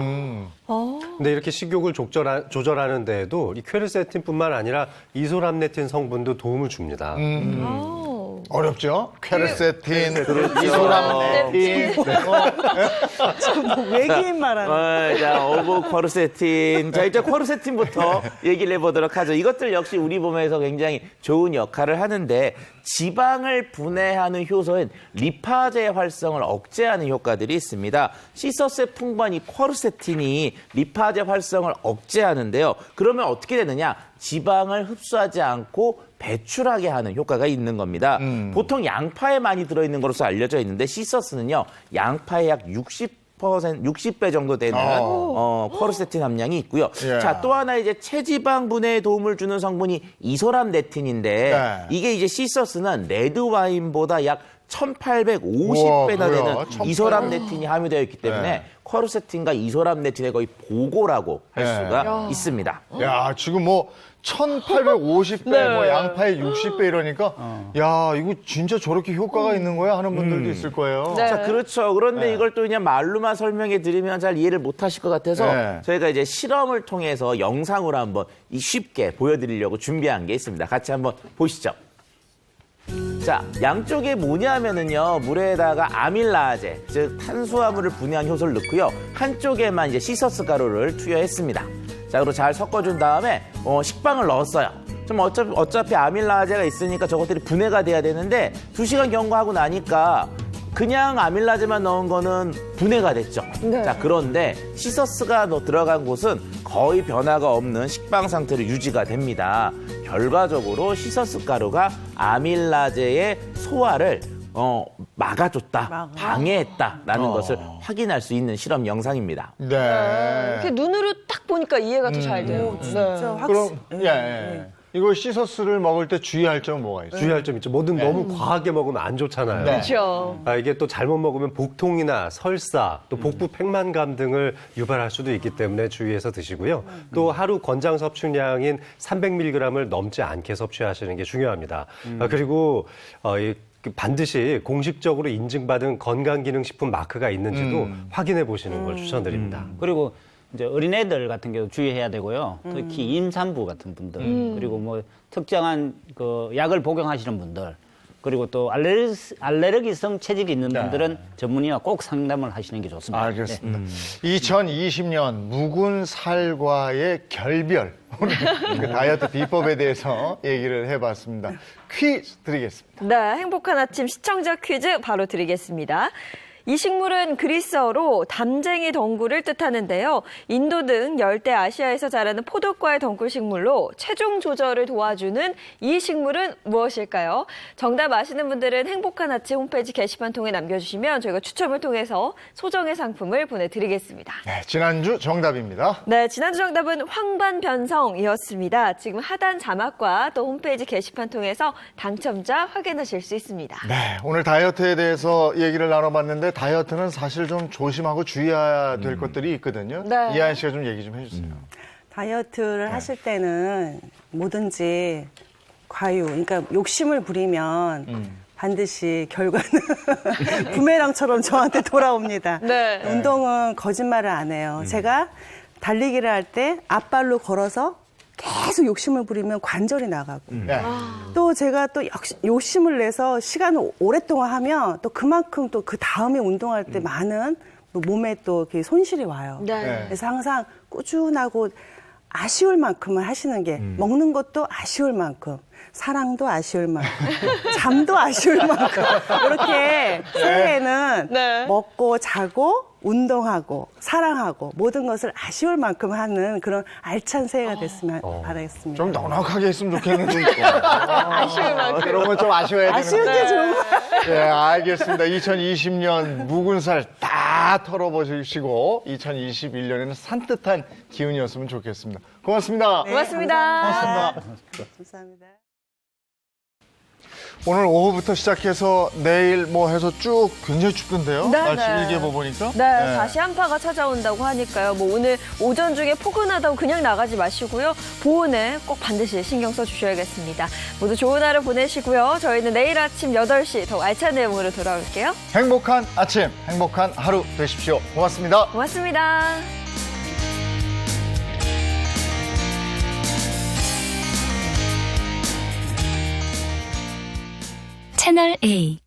근데 이렇게 식욕을 조절하는 데에도 이 퀘르세틴뿐만 아니라 이소람네틴 성분도 도움을 줍니다. 어렵죠? 퀘르세틴, 그렇죠. 이소람네틴. 뭐 외계인 말하는. 자, 오브쿼르세틴. 자, 일단 쿼르세틴부터 얘기를 해보도록 하죠. 이것들 역시 우리 몸에서 굉장히 좋은 역할을 하는데 지방을 분해하는 효소인 리파제 활성을 억제하는 효과들이 있습니다. 시서스에 풍부한 이 쿼르세틴이 리파제 활성을 억제하는데요. 그러면 어떻게 되느냐? 지방을 흡수하지 않고 배출하게 하는 효과가 있는 겁니다. 보통 양파에 많이 들어있는 것으로 알려져 있는데 시서스는요. 양파의 약 60% 60배 정도 되는 코르세틴 함량이 있고요. 예. 자, 또 하나 이제 체지방 분해에 도움을 주는 성분이 이소람네틴인데 네. 이게 이제 시서스는 레드 와인보다 약 우와, 1850배나 그래요? 되는 1800? 이소람네틴이 함유되어 있기 때문에 네. 코르세틴과 이소람네틴의 거의 보고라고 할 네. 수가 있습니다. 야, 지금 뭐 1850배, 뭐 양파의 60배 이러니까 야, 이거 진짜 저렇게 효과가 있는 거야 하는 분들도 있을 거예요. 네. 자, 그렇죠. 그런데 네. 이걸 또 그냥 말로만 설명해 드리면 잘 이해를 못 하실 것 같아서 네. 저희가 이제 실험을 통해서 영상으로 한번 쉽게 보여드리려고 준비한 게 있습니다. 같이 한번 보시죠. 자, 양쪽에 뭐냐면은요, 물에다가 아밀라제, 즉 탄수화물을 분해한 효소를 넣고요, 한쪽에만 이제 시서스 가루를 투여했습니다. 자, 그리고 잘 섞어준 다음에 식빵을 넣었어요. 좀 어차피 아밀라제가 있으니까 저것들이 분해가 돼야 되는데 2시간 경과하고 나니까 그냥 아밀라제만 넣은 거는 분해가 됐죠. 자, 그런데 시서스가 들어간 곳은 거의 변화가 없는 식빵 상태로 유지가 됩니다. 결과적으로 시서스 가루가 아밀라제의 소화를 막아줬다, 방해했다라는 것을 확인할 수 있는 실험 영상입니다. 네. 이렇게 눈으로 딱 보니까 이해가 더 잘 돼요. 진짜 그럼 예. 이거 시서스를 먹을 때 주의할 점은 뭐가 있어요? 주의할 점 있죠. 뭐든 너무 과하게 먹으면 안 좋잖아요. 네. 그렇죠. 이게 또 잘못 먹으면 복통이나 설사, 또 복부 팽만감 등을 유발할 수도 있기 때문에 주의해서 드시고요. 또 하루 권장 섭취량인 300mg을 넘지 않게 섭취하시는 게 중요합니다. 그리고 반드시 공식적으로 인증받은 건강기능식품 마크가 있는지도 확인해 보시는 걸 추천드립니다. 그리고 이제 어린애들 같은 경우 주의해야 되고요. 특히 임산부 같은 분들, 그리고 뭐 특정한 그 약을 복용하시는 분들, 그리고 또 알레르기성 체질이 있는 분들은 전문의와 꼭 상담을 하시는 게 좋습니다. 알겠습니다. 2020년 묵은 살과의 결별, 오늘 그 다이어트 비법에 대해서 얘기를 해봤습니다. 퀴즈 드리겠습니다. 네, 행복한 아침 시청자 퀴즈 바로 드리겠습니다. 이 식물은 그리스어로 담쟁이 덩굴을 뜻하는데요. 인도 등 열대 아시아에서 자라는 포도과의 덩굴 식물로 체중 조절을 도와주는 이 식물은 무엇일까요? 정답 아시는 분들은 행복한 아침 홈페이지 게시판 통해 남겨주시면 저희가 추첨을 통해서 소정의 상품을 보내드리겠습니다. 네, 지난주 정답입니다. 네, 지난주 정답은 황반변성이었습니다. 지금 하단 자막과 또 홈페이지 게시판 통해서 당첨자 확인하실 수 있습니다. 네, 오늘 다이어트에 대해서 얘기를 나눠봤는데 다이어트는 사실 좀 조심하고 주의해야 될 것들이 있거든요. 네. 이하연 씨가 좀 얘기 좀 해주세요. 다이어트를 하실 때는 뭐든지 그러니까 욕심을 부리면 반드시 결과는 부메랑처럼 저한테 돌아옵니다. 네. 운동은 거짓말을 안 해요. 제가 달리기를 할 때 앞발로 걸어서 계속 욕심을 부리면 관절이 나가고 네. 또 제가 또 역시 욕심을 내서 시간을 오랫동안 하면 또 그만큼 또 그 다음에 운동할 때 많은 몸에 또 이렇게 손실이 와요. 네. 그래서 항상 꾸준하고 아쉬울 만큼은 하시는 게 먹는 것도 아쉬울 만큼 사랑도 아쉬울 만큼 잠도 아쉬울 만큼 이렇게 새해에는 네. 먹고 자고 운동하고 사랑하고 모든 것을 아쉬울 만큼 하는 그런 알찬 새해가 됐으면 바라겠습니다. 좀 넉넉하게 했으면 좋겠는데. 아쉬울 만큼. 그런 건 좀 아쉬워야 되는데. 아쉬운 게 좋은 거. 예, 알겠습니다. 2020년 묵은 살 다 털어보시고 2021년에는 산뜻한 기운이었으면 좋겠습니다. 고맙습니다. 고맙습니다. 감사합니다. 오늘 오후부터 시작해서 내일 뭐 해서 쭉 굉장히 춥던데요. 네, 날씨 네. 일기에 보니까. 네, 다시 한파가 찾아온다고 하니까요. 뭐 오늘 오전 중에 포근하다고 그냥 나가지 마시고요. 보온에 꼭 반드시 신경 써주셔야겠습니다. 모두 좋은 하루 보내시고요. 저희는 내일 아침 8시 더 알찬 내용으로 돌아올게요. 행복한 아침, 행복한 하루 되십시오. 고맙습니다. 고맙습니다. 채널 A